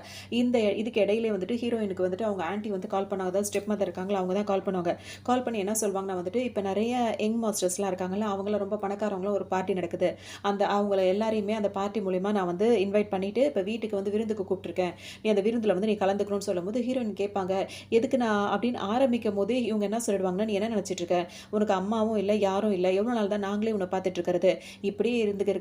இதுக்கு இடையிலே வந்துட்டு ஹீரோயினுக்கு வந்துட்டு அவங்க ஆன்டி வந்து கால் பண்ணாங்க. அதாவது ஸ்டெப் மதர் இருக்காங்கல்ல, அவங்க தான் கால் பண்ணுவாங்க. கால் பண்ணி என்ன சொல்வாங்கன்னா வந்துட்டு, இப்ப நெறைய யங் மாஸ்டர்ஸ்லாம் இருக்காங்கல்ல, அவங்கலாம் ரொம்ப பணக்காரவங்கலாம் ஒரு பார்ட்டி நடக்குது. அவங்கள எல்லாரையுமே அந்த பார்ட்டி மூலியமா நான் வந்து இன்வைட் பண்ணிட்டு, இப்ப வீட்டுக்கு வந்து விருந்துக்கு கூப்ட்டுருக்கேன். நீ அந்த விருந்துல வந்து நீ கலந்துக்கணும்னு சொல்லும்போது, ஹீரோயின் கேட்பாங்க, "எதுக்கு நான்?" அப்படின்னு ஆரம்பிக்கும்போதே இவங்க என்ன சொல்லிடுவாங்கன்னா, "நீ என்ன நெனச்சிட்டு இருக்க? உனக்கு அம்மாவும் இல்ல, யாரும் இல்ல. எவ்வளோ நாள் தான் நாங்களே உன்ன பார்த்துட்டு இருக்கிறது. இப்படியே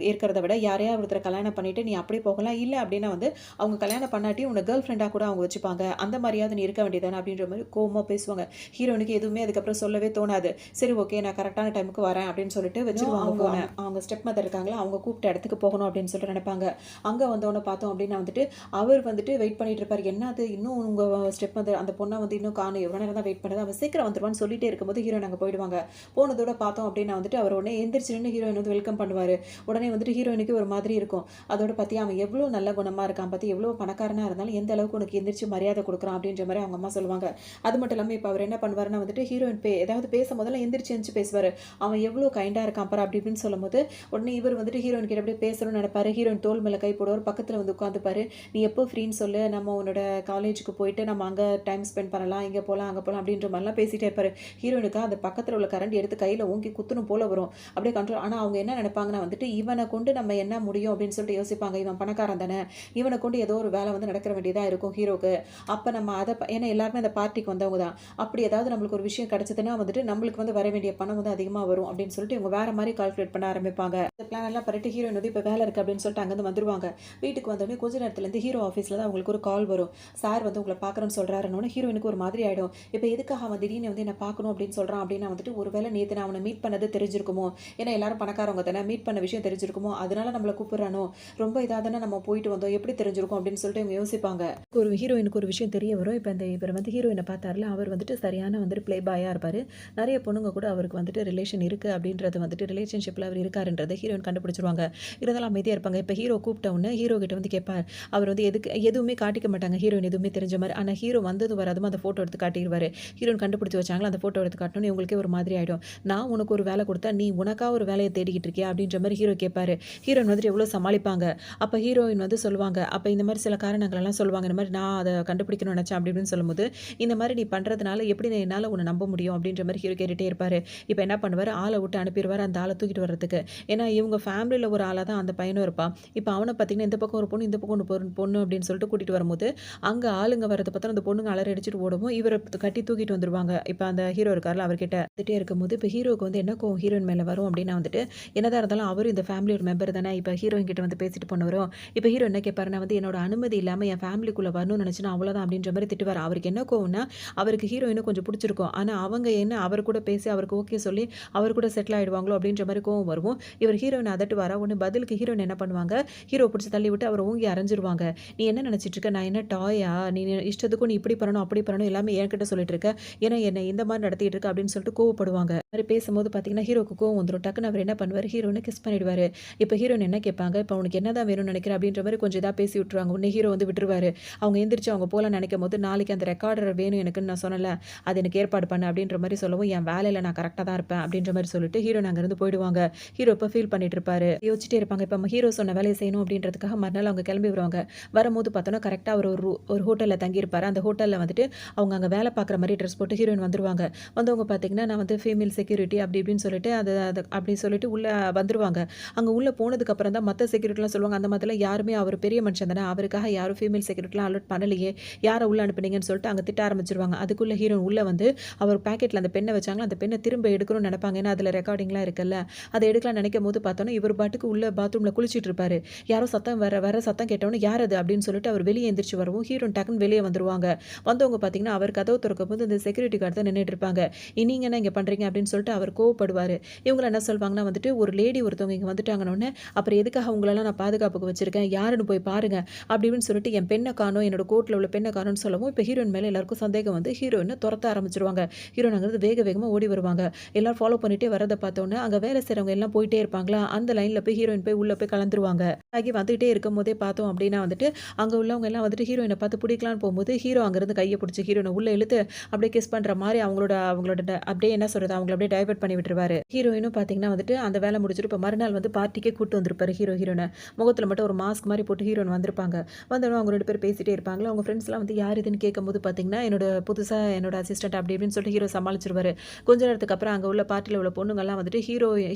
இருக்கிறத விட யாரையாவது ஒருத்தர கல்யாணம் பண்ணிட்டு நீ அப்படியே போகலாம். இல்ல அப்படின்னா வந்து அவங்க கல்யாணம் பண்ணாட்டி உன்ன கேர்ள் ஃப்ரெண்டா கூட அவங்க வச்சுப்பாங்க. அந்த மாரியாவது நீ இருக்க வேண்டியதுதானே." அப்படின்ற மாரி கோவமா பேசுவாங்க. ஹீரோயினுக்கு எதுவுமே அதுக்கப்புறம் சொல்லவே தோணாது. சரி ஓகே நான் கரெக்ட்டான டைமுக்கு வரேன் அப்படின்னு சொல்லிட்டு வச்சுருவாங்க ஃபோன. அவங்க ஸ்டெப் மதர் இருக்காங்களா, அவங்க கூப்பிட்ட இடத்துக்கு போகணும் அப்படின்னு சொல்லிட்டு நினைப்பாங்க. அங்க வந்தோனே பார்த்தோம் அப்படின்னா வந்துட்டு, அவர் வந்துட்டு வெயிட் பண்ணிட்டு இருப்பாரு. "என்னது இன்னும் உங்க ஸ்டெப் மதர் அந்த பொண்ண வந்து இன்னும் காணோம். எவ்வளோ நேரம் தான் வெயிட் பண்ணது. அவ சீக்கிரம் வந்துருவான்னு" சொல்லிட்டே இருக்கும்போது ஹீரோயின் அங்க போயிடுவாங்க. போனதோட பார்த்தோம் அப்படின்னா வந்துட்டு, அவர் உடனே எந்திரிச்சு நின்னு ஹீரோயின் வந்து வெல்கம் பண்ணுவாரு. உடனே வந்துட்டு ஹீரோயினுக்கு ஒரு மாதிரி இருக்கும். அதோட "பாத்தியா அவன் எவ்வளோ நல்ல குணமா இருக்கான் பாத்தியா, எவ்வளோ பணக்காரனா இருந்தாலும் எந்த அளவுக்கு உனக்கு எந்திரிச்சு மரியாதை குடுக்குறான்" அப்படின்ற மாரி அவங்க அம்மா சொல்லுவாங்க. அது மட்டும் இல்லாம இப்ப அவர் என்ன பண்ணுவாருன்னா வந்துட்டு, ஹீரோயின் ஏதாவது பேசும்போதெல்லாம் எந்திரிச்சு பேசுவாரு. "அவன் எவ்வளோ கைண்டா இருக்கான் பாரு" அப்படி இப்படின்னு சொல்லும்போது, உடனே இவர் வந்துட்டு ஹீரோயின் கிட்ட அப்படியே பேசணும்னு நெனைப்பாரு. ஹீரோயின் தோள் மேல கை போடுவாரு. பக்கத்துல வந்து உட்காந்துப்பாரு. "நீ எப்போ ஃப்ரீன்னு சொல்லு. நம்ம உன்னோட காலேஜுக்கு போயிட்டு நம்ம அங்க டைம் ஸ்பெண்ட் பண்ணலாம். இங்க போலாம், அங்க போலாம்" அப்படின்ற மாரிலாம் பேசிட்டே இருப்பாரு. ஹீரோயினுக்கு அந்த பக்கத்துல உள்ள கரண்டி எடுத்து கையில ஓங்கி குத்தணும் போல வரும். அப்படியே கண்ட்ரோல் ஆனா அவங்க என்ன நெனைப்பாங்கன்னா வந்துட்டு, இவன கொண்டு நம்ம என்ன முடியும் அப்படின்னு சொல்லிட்டு யோசிப்பாங்க. இவன் பணக்காரன் தானே. இவன கொண்டு ஏதோ ஒரு வேலை வந்து நடக்கிற வேண்டியதா இருக்கும் ஹீரோக்கு. அப்ப நம்ம ஏன்னா எல்லாருமே அந்த பார்ட்டிக்கு வந்தவங்க தான். அப்படி ஏதாவது நம்மளுக்கு ஒரு விஷயம் கிடைச்சதுன்னா வந்துட்டு, நம்மளுக்கு வந்து வர வேண்டிய பணம் வந்து அதிகமா வரும் அப்படின்னு சொல்லிட்டு இவங்க வேற மாரி கால்குலேட் பண்ண ஆரம்பிப்பாங்க. இந்த பிளான் எல்லாம் பண்ணிட்டு ஹீரோயின் வந்து இப்ப வேலை இருக்கு அப்படின்னு சொல்லிட்டு அங்கிருந்து வந்துருவாங்க. வீட்டுக்கு வந்தோனே கொஞ்ச நேரத்துல இருந்து ஹீரோ ஆஃபீஸ்ல தான் அவங்களுக்கு ஒரு கால் வரும். சார் வந்து உங்கள பார்க்கணும்னு சொல்றாருன்னோனே ஹீரோயினுக்கு ஒரு மாதிரி ஆயிடும். இப்ப எதுக்காக அவன் திடீர்னு வந்து என்ன பார்க்கணும் அப்படின்னு சொல்றான் அப்படின்னா வந்துட்டு, ஒருவேளை நேத்து நான் அவன மீட் பண்ணது தெரிஞ்சிருக்குமோ? ஏன்னா எல்லாரும் பணக்காரவங்க தானே. மீட் பண்ண விஷயம் தெரிஞ்சிருக்குமோ? அதனால நம்மள கூப்பிடுறானோ? ரொம்ப இதா தானே நம்ம போயிட்டு வந்தோம். எப்படி தெரிஞ்சிருக்கும் அப்படின்னு சொல்லிட்டு இவங்க யோசிப்பாங்க. ஒரு ஹீரோயினுக்கு ஒரு விஷயம் தெரிய வரும். இப்ப இவர் வந்து ஹீரோயின பார்த்தார்ல, அவர் வந்துட்டு சரியான வந்துட்டு ப்ளே பாயா இருப்பாரு. நெறைய பொண்ணுங்க கூட அவருக்கு வந்துட்டு ரிலேஷன் இருக்கு அப்படின்றது வந்துட்டு ரிலேஷன்ஷிப்ல அவர் இருக்காருன்றத ஹீரோயின் கண்டுபிடிச்சுருவாங்க. இருந்தாலும் அமைதியா இருப்பாங்க. இப்ப ஹீரோ கூப்பிட்ட உடனே ஹீரோ கிட்ட வந்து கேட்பார். அவர் வந்து எதுவுமே காட்டிக்க மாட்டாங்க. ஹீரோயின் எதுவுமே தெரிஞ்ச மாரி. ஆனா ஹீரோ வந்ததும் வராதும் அந்த ஃபோட்டோ எடுத்து காட்டிருவாரு. ஹீரோயின் கண்டுபிடிச்சு வச்சாங்களா, அந்த ஃபோட்டோ எடுத்து காட்டணும்னு இவங்களுக்கே ஒரு மாதிரி ஆயிடும். "நான் உனக்கு ஒரு வேலை கொடுத்தா நீ உனக்கா ஒரு வேலைய தேடிக்கிட்டு இருக்கியா? அப்படின்ற மாரி ஹீரோ கேட்பாரு. ஹீரோயின் வந்துட்டு எவ்வளோ சமாளிப்பாங்க. அப்ப ஹீரோயின் வந்து சொல்லுவாங்க. அப்ப இந்த மாரி சில காரணங்கள் எல்லாம் சொல்லுவாங்க. இந்த மாரி நான் அத கண்டுபிடிக்கணும்னு நெனச்சேன் அப்படி இப்படின்னு சொல்லும்போது, இந்த மாரி நீ பண்றதுனால எப்படி என்னால உன்ன நம்ப முடியும்? அப்படின்ற மாரி ஹீரோ கேட்டுட்டே இருப்பாரு. இப்ப என்ன பண்ணுவாரு, ஆள விட்டு அனுப்பிருவாரு அந்த ஆள தூக்கிட்டு வர்றதுக்கு. ஏன்னா இவங்க ஃபேமிலில ஒரு ஆளா தான் அந்த பையனும் இருப்பான். இப்ப அவன பார்த்தீங்கன்னா, இந்த பக்கம் ஒரு பொண்ணு, இந்த பக்கம் ஒரு பொண்ணு அப்படின்னு சொல்லிட்டு கூட்டிட்டு வரும்போது, அங்க ஆளுங்க வரத பார்த்தா அந்த பொண்ணுங்க அலறி அடிச்சுட்டு ஓடவும், இவர கட்டி தூக்கிட்டு வந்துருவாங்க. இப்ப அந்த ஹீரோ இருக்கார்ல அவர்கிட்ட. வந்துட்டே இருக்கும்போது, இப்ப ஹீரோவுக்கு வந்து என்ன கோவம் ஹீரோயின் மேல வரும் அப்படின்னா வந்துட்டு, என்னதான் இருந்தாலும் அவரும் இந்த ஃபேமிலி ஒரு மெம்பர் தானே. இப்ப ஹீரோயின் கிட்ட வந்து பேசிட்டு போனவரும், இப்ப ஹீரோ என்ன கேட்பாருன்னா வந்து, என்னோட அனுமதி இல்லாம என் ஃபேமிலிக்குள்ள வரணும்னு நினைச்சேன்னா அவ்வளோதான் அப்படின்ற மாரி திட்டுவாரு. அவருக்கு என்ன கோவம்னா, அவருக்கு ஹீரோயின கொஞ்சம் புடிச்சிருக்கும். ஆனா அவங்க என்ன அவர் கூட பேசி அவருக்கு ஓகே சொல்லி, அவர் கூட செட்டில் ஆயிடுவாங்களோ அப்படின்ற மாரி கோவம் வரும். இவர் ஹீரோயின அதட்டுவாரா, உடனே பதிலுக்கு ஹீரோயின் என்ன பண்ணுவாங்க, ஹீரோவ புடிச்சு தள்ளி விட்டு அவர ஓங்கி அரைஞ்சிருவாங்க. "நீ என்ன நினைச்சிட்டு இருக்க? நான் என்ன டாயா? நீ இஷ்டத்துக்கும் நீ இப்படி பண்ணணும், அப்படி பண்ணணும் எல்லாமே என்கிட்ட சொல்லிட்டு இருக்க. ஏன்னா என்ன இந்த மாரி நடத்திட்டு இருக்க" அப்படின்னு சொல்லிட்டு கோவப்படுவாங்க. இந்த மாரி பேசும்போது பார்த்தீங்கன்னா, ஹீரோவுக்கு கோவம் வந்துரும். டக்குனு அவர் என்ன பண்ணுவாரு, ஹீரோயின கிஸ் பண்ணிடுவாரு. இப்ப ஹீரோயின் என்ன கேட்பாங்க, "இப்ப உனக்கு என்னதான் வேணும்னு நினைக்கிற?" அப்படின்ற மாரி கொஞ்சம் இதா பேசி விட்டுருவாங்க. உடனே ஹீரோ வந்து விட்டுருவாரு. அவங்க எந்திரிச்சு அவங்க போலாம்னு நினைக்கும்போது, "நாளைக்கு அந்த ரெக்கார்டர் வேணும் எனக்குன்னு நான் சொன்னேன்ல, அது எனக்கு ஏற்பாடு பண்ணு" அப்படின்ற மாரி சொல்லவும், "என் வேலையில நான் கரெக்ட்டா தான் இருப்பேன்" அப்படின்ற மாரி சொல்லிட்டு ஹீரோயின் அங்கருந்து போயிடுவாங்க. ஹீரோ இப்ப ஃபீல் பண்ணிட்டு இருப்பாரு. யோசிச்சுட்டே இருப்பாங்க. இப்ப நம்ம ஹீரோ சொன்ன வேலைய செய்யணும் அப்படின்றதுக்காக மறுநாள் அவங்க கிளம்பி வருவாங்க. வரும்போது பார்த்தோம்னா, கரெக்ட்டா அவரு ஒரு ஹோட்டல்ல தங்கியிருப்பாரு. அந்த ஹோட்டல்ல வந்துட்டு அவங்க அங்க வேலை பார்க்குற மாரி ட்ரெஸ் போட்டு ஹீரோயின் வந்துருவாங்க. வந்தவங்க பார்த்தீங்கன்னா, நான் வந்து ஃபீமேல் செக்யூரிட்டி அப்படி இப்படின்னு சொல்லிட்டு அது அது அப்படி சொல்லிட்டு உள்ள வந்துருவாங்க. அங்க உள்ள போனதுக்கு அப்புறம் தான் மத்த செக்யூரிட்டிலாம் சொல்லுவாங்க. அந்த மாதிரிலாம் யாருமே அவர் பெரிய மனுஷன் தானே. அவருக்காக யாரும் ஃபீமேல் செக்யூரிட்டிலாம் அலோட் பண்ணலையே. யார உள்ள அனுப்புனீங்கன்னு சொல்லிட்டு அங்க திட்ட ஆரம்பிச்சுருவாங்க. அதுக்குள்ள ஹீரோயின் உள்ள வந்து அவர் பாக்கெட்ல அந்த பெண்ண வச்சாங்களா, அந்த பெண்ண திரும்ப எடுக்கணும்னு நெனைப்பாங்க. ஏன்னா அதுல ரெக்கார்டிங்லாம் இருக்குல்ல. அத எடுக்கலாம்னு நெனைக்கும்போது பார்த்தோன்னா, இவர் பாட்டுக்கு உள்ள பாத்ரூம்ல குளிச்சிட்டு இருப்பாரு. யாரோ சத்தம் வர வர சத்தம் கேட்டவுடனே யார் அது அப்படின்னு சொல்லிட்டு அவர் வெளிய எந்திரிச்சு வரவும், ஹீரோயின் டக்குன்னு வெளிய வந்துருவாங்க. வந்தவங்க பார்த்தீங்கன்னா, அவர் கதவு தொறக்கும்போது இந்த செக்யூரிட்டி கார்டு தான் நின்னுட்டு இருப்பாங்க. நீங்க என்ன இங்க பண்றீங்க?" அப்படின்னு சொல்லிட்டு அவர் கோவப்படுவாரு. இவங்க என்ன சொல்வாங்கன்னா வந்துட்டு, "ஒரு லேடி ஒருத்தவங்க இங்க வந்துட்டாங்கன்னோனே, அப்புறம் எதுக்காக உங்களலாம் நான் பாதுகாப்புக்கு வச்சிருக்கேன்? யாருன்னு போய் பாருங்க." அப்படி இப்படின்னு சொல்லிட்டு என் பெண்ண காணோம், என்னோட கோட்ல உள்ள பெண்ண காணோம்னு சொல்லவும், இப்ப ஹீரோயின் மேல எல்லாருக்கும் சந்தேகம் வந்து ஹீரோயின தொரத்த ஆரம்பிச்சுருவாங்க. ஹீரோயின் அங்கருந்து வேக வேகமா ஓடி வருவாங்க. எல்லாரும் ஃபாலோ பண்ணிட்டே வரத பார்த்தோன்னே, அங்க வேலை செய்றவங்க எல்லாம் போயிட்டே இருப்பாங்களா, அந்த லைன்ல போய் ஹீரோயின் போய் உள்ள போய் கலந்துருவாங்க. ஆகி வந்துட்டே இருக்கும்போதே பார்த்தோம் அப்படின்னா வந்துட்டு, அங்க உள்ளவங்க எல்லாம் வந்துட்டு ஹீரோயின பார்த்து புடிக்கலான்னு போம்போது, ஹீரோ அங்கருந்து கைய புடிச்சு ஹீரோயின உள்ள இழுத்து, அப்படியே கிஸ் பண்ற மாரி அவங்களோட அவங்களோட அப்படியே என்ன சொல்றது, அவங்கள அப்படியே டைவர்ட் பண்ணி விட்டுருவாரு. ஹீரோயினும் பார்த்தீங்கன்னா வந்துட்டு, அந்த வேலை முடிச்சுட்டு இப்ப மறுநாள் வந்து பார்ட்டிக்கே கூட்டு வந்திருப்பாரு ஹீரோயின. முகத்துல மட்டும் ஒரு மாஸ்க் மாரி போட்டு ஹீரோயின் வந்திருப்பாங்க. வந்தோனே அவங்க 2 பேரும் பேசிட்டே இருப்பாங்களா, அவங்க ஃப்ரெண்ட்ஸ்லாம் வந்து யார் இதுன்னு கேட்கும்போது பார்த்தீங்கன்னா, புதுசா என்னோட அசிஸ்டன்ட் அப்படி இப்படின்னு சொல்லிட்டு ஹீரோ சமாளிச்சுருவாரு. கொஞ்ச நேரத்துக்கு அப்புறம் அங்க உள்ள பார்ட்டில உள்ள பொண்ணுங்கலாம் வந்துட்டு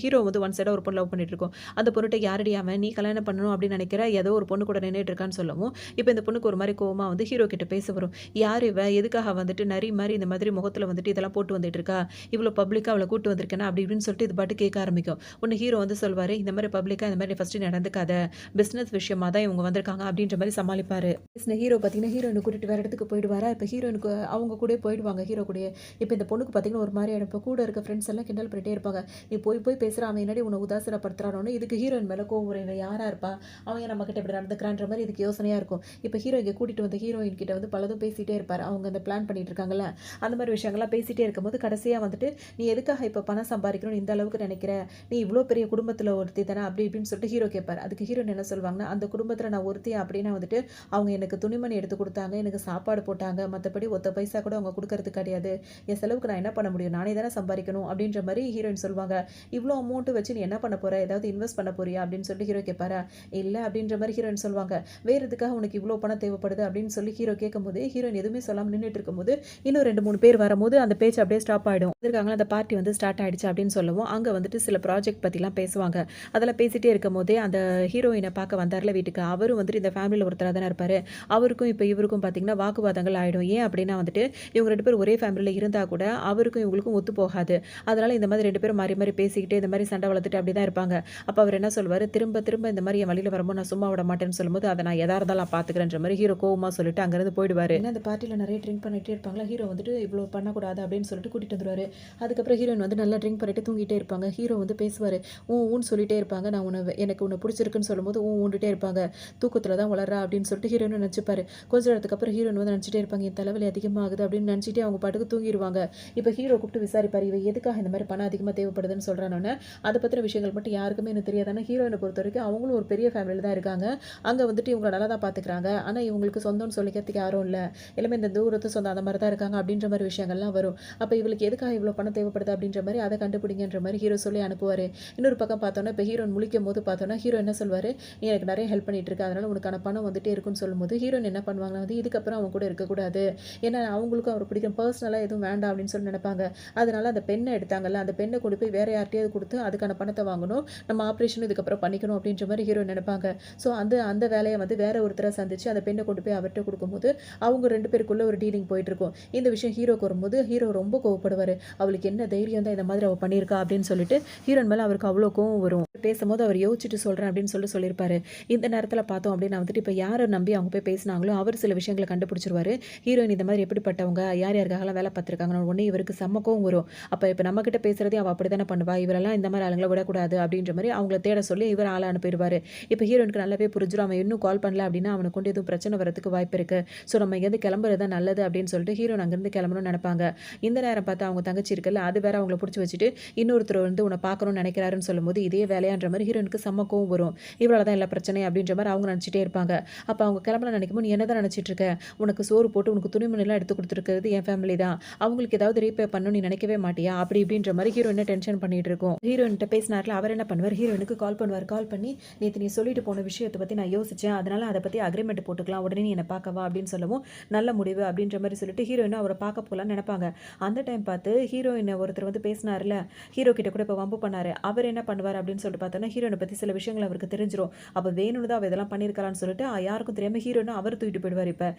ஹீரோ வந்து ஒன் சைடா ஒரு பொண்ண லவ் பண்ணிட்டு இருக்கும். அந்த பொண்ணுட்ட "யாருடி அவன்? நீ கல்யாணம் பண்ணணும் அப்படின்னு நினைக்கிற? ஏதோ ஒரு பொண்ணு கூட நின்னுட்டு இருக்கான்னு" சொல்லவும், இப்ப இந்த பொண்ணுக்கு ஒரு மாரி கோவமா வந்து ஹீரோ கிட்ட பேச வரும். "யார் இவ? எதுக்காக வந்துட்டு நரி மாரி இந்த மாதிரி முகத்துல வந்துட்டு இதெல்லாம் போட்டு வந்துட்டு இருக்கா? இவ்ளோ பப்ளிக்கா அவள கூட்டு வந்திருக்கேனா?" அப்படி இப்படின்னு சொல்லிட்டு இது பாட்டுக்கு கேட்க ஆரம்பிக்கும். உடனே ஹீரோ வந்து சொல்வாரு, "இந்த மாரி பப்ளிக்கா இந்த மாரி ஃபர்ஸ்ட்டு நடந்துக்காத. பிசினஸ் விஷயமா தான் இவங்க வந்திருக்காங்க" அப்படின்ற மாரி சமாளிப்பாரு. பேசின ஹீரோ பார்த்தீங்கன்னா, ஹீரோயின கூட்டிட்டு வேற இடத்துக்கு போயிடுவாரா, இப்ப ஹீரோயினுக்கு அவங்க கூடயே போயிடுவாங்க ஹீரோ கூடயே. இப்ப இந்த பொண்ணுக்கு பார்த்தீங்கன்னா, ஒரு மாரி ஆயிடும். இப்ப கூட இருக்க ஃப்ரெண்ட்ஸ் எல்லாம் கிண்டல் பண்ணிட்டே இருப்பாங்க. "நீ போய் போய் பேசுற, அவன் என்னடி உன்ன உதாசீனப்படுத்துறானோன்னு" இதுக்கு ஹீரோயின் மேல கோவம் வரும். "இவ யாரா இருப்பா? அவன் ஏன் நம்மகிட்ட இப்படி நடந்துக்கிறான்ற" மாரி இதுக்கு யோசனையா இருக்கும். இப்ப ஹீரோ இங்க கூட்டிட்டு வந்து ஹீரோயின் கிட்ட வந்து பலதும் பேசிட்டே இருப்பாரு. அவங்க அந்த பிளான் பண்ணிட்டு இருக்காங்கல்ல, அந்த மாரி விஷயங்கள்லாம் பேசிட்டே இருக்கும்போது, கடைசியா வந்துட்டு, "நீ எதுக்காக இப்ப பணம் சம்பாரிக்கணும்னு இந்த அளவுக்கு நினைக்கிற? நீ இவ்ளோ பெரிய குடும்பத்துல ஒருத்தி தானே" அப்படி இப்படின்னு சொல்லிட்டு ஹீரோ கேட்பாரு. அதுக்கு ஹீரோயின் என்ன சொல்வாங்கன்னா, "அந்த குடும்பத்துல நான் ஒருத்தி அப்படின்னா வந்துட்டு, அவங்க எனக்கு துணிமணி எடுத்து குடுத்தாங்க, எனக்கு சாப்பாடு போட்டாங்க. மத்தபடி ஒத்த பைசா கூட அவங்க குடுக்கறது கிடையாது. என் செலவுக்கு நான் என்ன பண்ண முடியும்? நானே தானே சம்பாரிக்கணும்" அப்படின்ற மாரி ஹீரோயின் சொல்வாங்க. "இவ்ளோ அமௌண்ட் வச்சு நீ என்ன பண்ண போற? ஏதாவது இன்வெஸ்ட் பண்ண போறியா?" அப்படின்னு சொல்லிட்டு ஹீரோ கேட்பாரா. "இல்ல" அப்படின்ற மாரி ஹீரோயின் சொல்வாங்க. "வேற எதுக்காக உனக்கு இவ்ளோ பணம் தேவைப்படுது?" அப்படின்னு சொல்லி ஹீரோ கேட்கும்போது, ஹீரோயின் எதுவுமே சொல்லாம நின்னுட்டு இருக்கும்போது, இன்னும் 2, 3 பேர் வரும்போது அந்த பேச்சு அப்படியே ஸ்டாப் ஆயிடும். வந்திருக்காங்களா, அந்த பார்ட்டி வந்து ஸ்டார்ட் ஆயிடுச்சு அப்படின்னு சொல்லவும், அங்க வந்துட்டு சில ப்ராஜெக்ட் பத்திலாம் பேசுவாங்க. அதெல்லாம் பேசிட்டே இருக்கும்போதே, அந்த ஹீரோயின பார்க்க வந்தார்ல வீட்டுக்கு, அவரும் வந்துட்டு இந்த ஃபேமிலில ஒருத்தரா தானே இருப்பாரு. அவருக்கும் இப்ப இவருக்கும் பார்த்தீங்கன்னா, வாக்குவாதங்கள் ஆயிடும். ஏன் அப்படின்னா வந்துட்டு, இவங்க 2 பேரும் ஒரே ஃபேமிலில இருந்தா கூட, அவருக்கும் இவங்களுக்கும் ஒத்து போகாது. அதனால இந்த மாதிரி 2 பேரும் மாறி மாறி பேசிக்கிட்டு, இந்த மாரி சண்டை வளர்த்துட்டு அப்படி தான் இருப்பாங்க. அப்ப அவர் என்ன சொல்வாரு, திரும்ப திரும்ப இந்த மாரி என் வழியில வரும்போது நான் சும்மா விட மாட்டேன்னு சொல்லும்போது, அத நான் எதா இருந்தாலும் நான் பார்த்துக்கிறேன்ற மாரி ஹீரோ கோவமா சொல்லிட்டு அங்கருந்து போயிடுவாரு. ஏன்னா அந்த பார்ட்டில நெறைய ட்ரிங்க் பண்ணிட்டே இருப்பாங்களா, ஹீரோ வந்துட்டு இவ்ளோ பண்ணக்கூடாது அப்படின்னு சொல்லிட்டு கூட்டிட்டு வந்துருவாரு. அதுக்கப்புறம் ஹீரோயின் வந்து நல்லா ட்ரிங்க் பண்ணிட்டு தூங்கிட்டே இருப்பாங்க. ஹீரோ வந்து பேசுவாரு. ஊன்னு சொல்லிட்டே இருப்பாங்க. நான் எனக்கு உன்ன புடிச்சிருக்குன்னு சொல்லும்போது ஊன்னுட்டே இருப்பாங்க. தூக்கத்துல தான் வளர்றா அப்படின்னு சொல்லிட்டு ஹீரோயின் நெனச்சுப்பாரு. கொஞ்ச நேரத்துக்கு அப்புறம் ஹீரோயின் வந்து நெனச்சுட்டே இருப்பாங்க. என் தலைவலி அதிகமாகுது அப்படின்னு நெனச்சுட்டே அவங்க பாட்டுக்கு தூங்கிருவாங்க. இப்ப ஹீரோ கூப்பிட்டு விசாரிப்பாரு. இவ எதுக்காக இந்த மாரி பணம் அதிகமா தேவைப்படுதுன்னு சொல்றானோனே, அத பத்தின விஷயங்கள் மட்டும் யாருக்குமே எனக்கு தெரியாது. ஆனா ஹீரோயின பொறுத்தவரைக்கும் அவங்களும் ஒரு பெரிய ஃபேமிலில தான் இருக்காங்க. அங்க வந்துட்டு இவங்கள நல்லா தான் பார்த்துக்கிறாங்க. ஆனா இவங்களுக்கு சொந்தம்னு சொல்லிக்கிறதுக்கு யாரும் இல்ல. எல்லாமே இந்த தூரத்து சொந்தம் அந்த மாரி தான் இருக்காங்க அப்படின்ற மாரி விஷயங்கள்லாம் வரும். அப்ப இவளுக்கு எதுக்காக இவ்ளோ பணம் தேவைப்படுது அப்படின்ற மாரி அத கண்டுபிடிச்சு பிடிங்கன்ற மாதிரி ஹீரோ சொல்லி அனுப்புவார். இன்னொரு பக்கம் பார்த்தோன்னா இப்போ ஹீரோயின் முழிக்கும் போது பார்த்தோன்னா ஹீரோ என்ன சொல்வார், நீ எனக்கு நிறைய ஹெல்ப் பண்ணிட்டு இருக்க, அதனால உனக்கான பணம் வந்துட்டே இருக்குன்னு சொல்லும்போது ஹீரோயின் என்ன பண்ணுவாங்கன்னா வந்து இதுக்கப்புறம் அவங்க கூட இருக்கக்கூடாது, ஏன்னா அவங்களுக்கும் அவர் பிடிக்கும், பர்சனலாக எதுவும் வேண்டாம் அப்படின்னு சொல்லி நினைப்பாங்க. அதனால அந்த பெண்ணை எடுத்தாங்கல்ல, அந்த பெண்ணை கொண்டு போய் வேற யார்ட்டையாவது கொடுத்து அதுக்கான பணத்தை வாங்கணும், நம்ம ஆப்ரேஷனும் இதுக்கப்புறம் பண்ணிக்கணும் அப்படின்ற மாதிரி ஹீரோ நினைப்பாங்க. ஸோ அந்த அந்த வேலையை வந்து வேற ஒருத்தரை சந்திச்சு அந்த பெண்ணை கொண்டு போய் அவர்கிட்ட கொடுக்கும்போது அவங்க 2 பேருக்குள்ள ஒரு டீலிங் போயிட்டு இருக்கும். இந்த விஷயம் ஹீரோக்கு வரும்போது ஹீரோ ரொம்ப கோவப்படுவார். அவளுக்கு என்ன தைரியம் தான் இந்த மாதிரி அவள் பண்ணியிருக்கா அப்படின்னு சொல்லிட்டு ஹீரோயின் மேலே அவருக்கு அவ்வளோ கோவம் வரும். பேசும்போது அவர் யோசிச்சுட்டு சொல்கிறேன் அப்படின்னு சொல்லியிருப்பாரு. இந்த நேரத்தில் பார்த்தோம் அப்படின்னா வந்துட்டு இப்போ யாரை நம்பி அவங்க போய் பேசினாங்களோ அவர் சில விஷயங்களை கண்டுபிடிச்சிருவாரு. ஹீரோயின் இந்த மாதிரி எப்படிப்பட்டவங்க, யார் யாருக்காகலாம் வேலை பார்த்துருக்காங்கன்னு உடனே இவருக்கு செம்மக்கவும் வரும். அப்போ இப்போ நம்மக்கிட்ட பேசுகிறதே அவள் அப்படி தானே பண்ணுவா, இவரெல்லாம் இந்த மாதிரி ஆளுங்களை விடக்கூடாது அப்படின்ற மாதிரி அவங்கள தேட சொல்லி இவர் ஆளை அனுப்பிடுவார். இப்போ ஹீரோயினுக்கு நல்லாவே புரிஞ்சிடும், அவன் இன்னும் கால் பண்ணல அப்படின்னா அவனுக்கு கொண்டு எதுவும் பிரச்சனை வரதுக்கு வாய்ப்பு இருக்குது. ஸோ நம்ம இங்கேருந்து கிளம்புறது தான் நல்லது அப்படின்னு சொல்லிட்டு ஹீரோயின் அங்கேருந்து கிளம்பணும்னு நினைப்பாங்க. இந்த நேரம் பார்த்து அவங்க தங்கச்சி இருக்குல்ல, அது வேற அவங்கள பிடிச்சி வச்சுட்டு இன்னொருத்தர் வந்து உன்னை பார்க்கணும்னு நினைக்கிறாருன்னு சொல்லும்போது இதே வேலையான்ற மாதிரி ஹீரோயினுக்கு செம்மக்கவும் வரும். இவ்வளோ தான் எல்லா பிரச்சனை அப்படின்ற மாதிரி அவங்க நினச்சிட்டே இருப்பாங்க. அப்போ அவங்க கிளம்பலாம் நினைக்கும்போது நீ என்ன தான் நினச்சிட்டு இருக்க, உனக்கு சோறு போட்டு உனக்கு துணிமணிலாம் எடுத்து கொடுத்துருக்கிறது என் ஃபேமிலி தான், அவங்களுக்கு ஏதாவது ரீபே பண்ணணும் நீ நினைக்கவே மாட்டியா அப்படி இப்படின்ற மாதிரி ஹீரோயினை டென்ஷன் பண்ணிட்டு இருக்கும். ஹீரோயின்கிட்ட பேசினார்ல, அவர் என்ன பண்ணுவார், ஹீரோயினுக்கு கால் பண்ணுவார். கால் பண்ணி நேற்று நீ சொல்லிட்டு போன விஷயத்தை பற்றி நான் யோசித்தேன், அதனால அதை பற்றி அக்ரிமெண்ட் போட்டுக்கலாம், உடனே நீ என்னை பார்க்கவா அப்படின்னு சொல்லவும் நல்ல முடிவு அப்படின்ற மாதிரி சொல்லிட்டு ஹீரோயினை அவரை பார்க்க போகலான்னு நினைப்பாங்க. அந்த டைம் பார்த்து ஹீரோயினை ஒருத்தர் வந்து பேசினார்ல, ஹீரோ கிட்ட கூட இப்போ வம்பு பண்ணாரு, அவர் என்ன பண்ணுவார் அப்படின்னு சொல்லிட்டு பார்த்தோன்னா ஹீரோயினை பற்றி சில விஷயங்கள் அவருக்கு தெரிஞ்சிடும். அப்போ வேணும்னு தான் அவள் இதெல்லாம் பண்ணியிருக்கலான்னு சொல்லிட்டு யாருக்கும் தெரியாமல் ஹீரோயினை அவர் தூக்கிட்டு போயிடுவார்.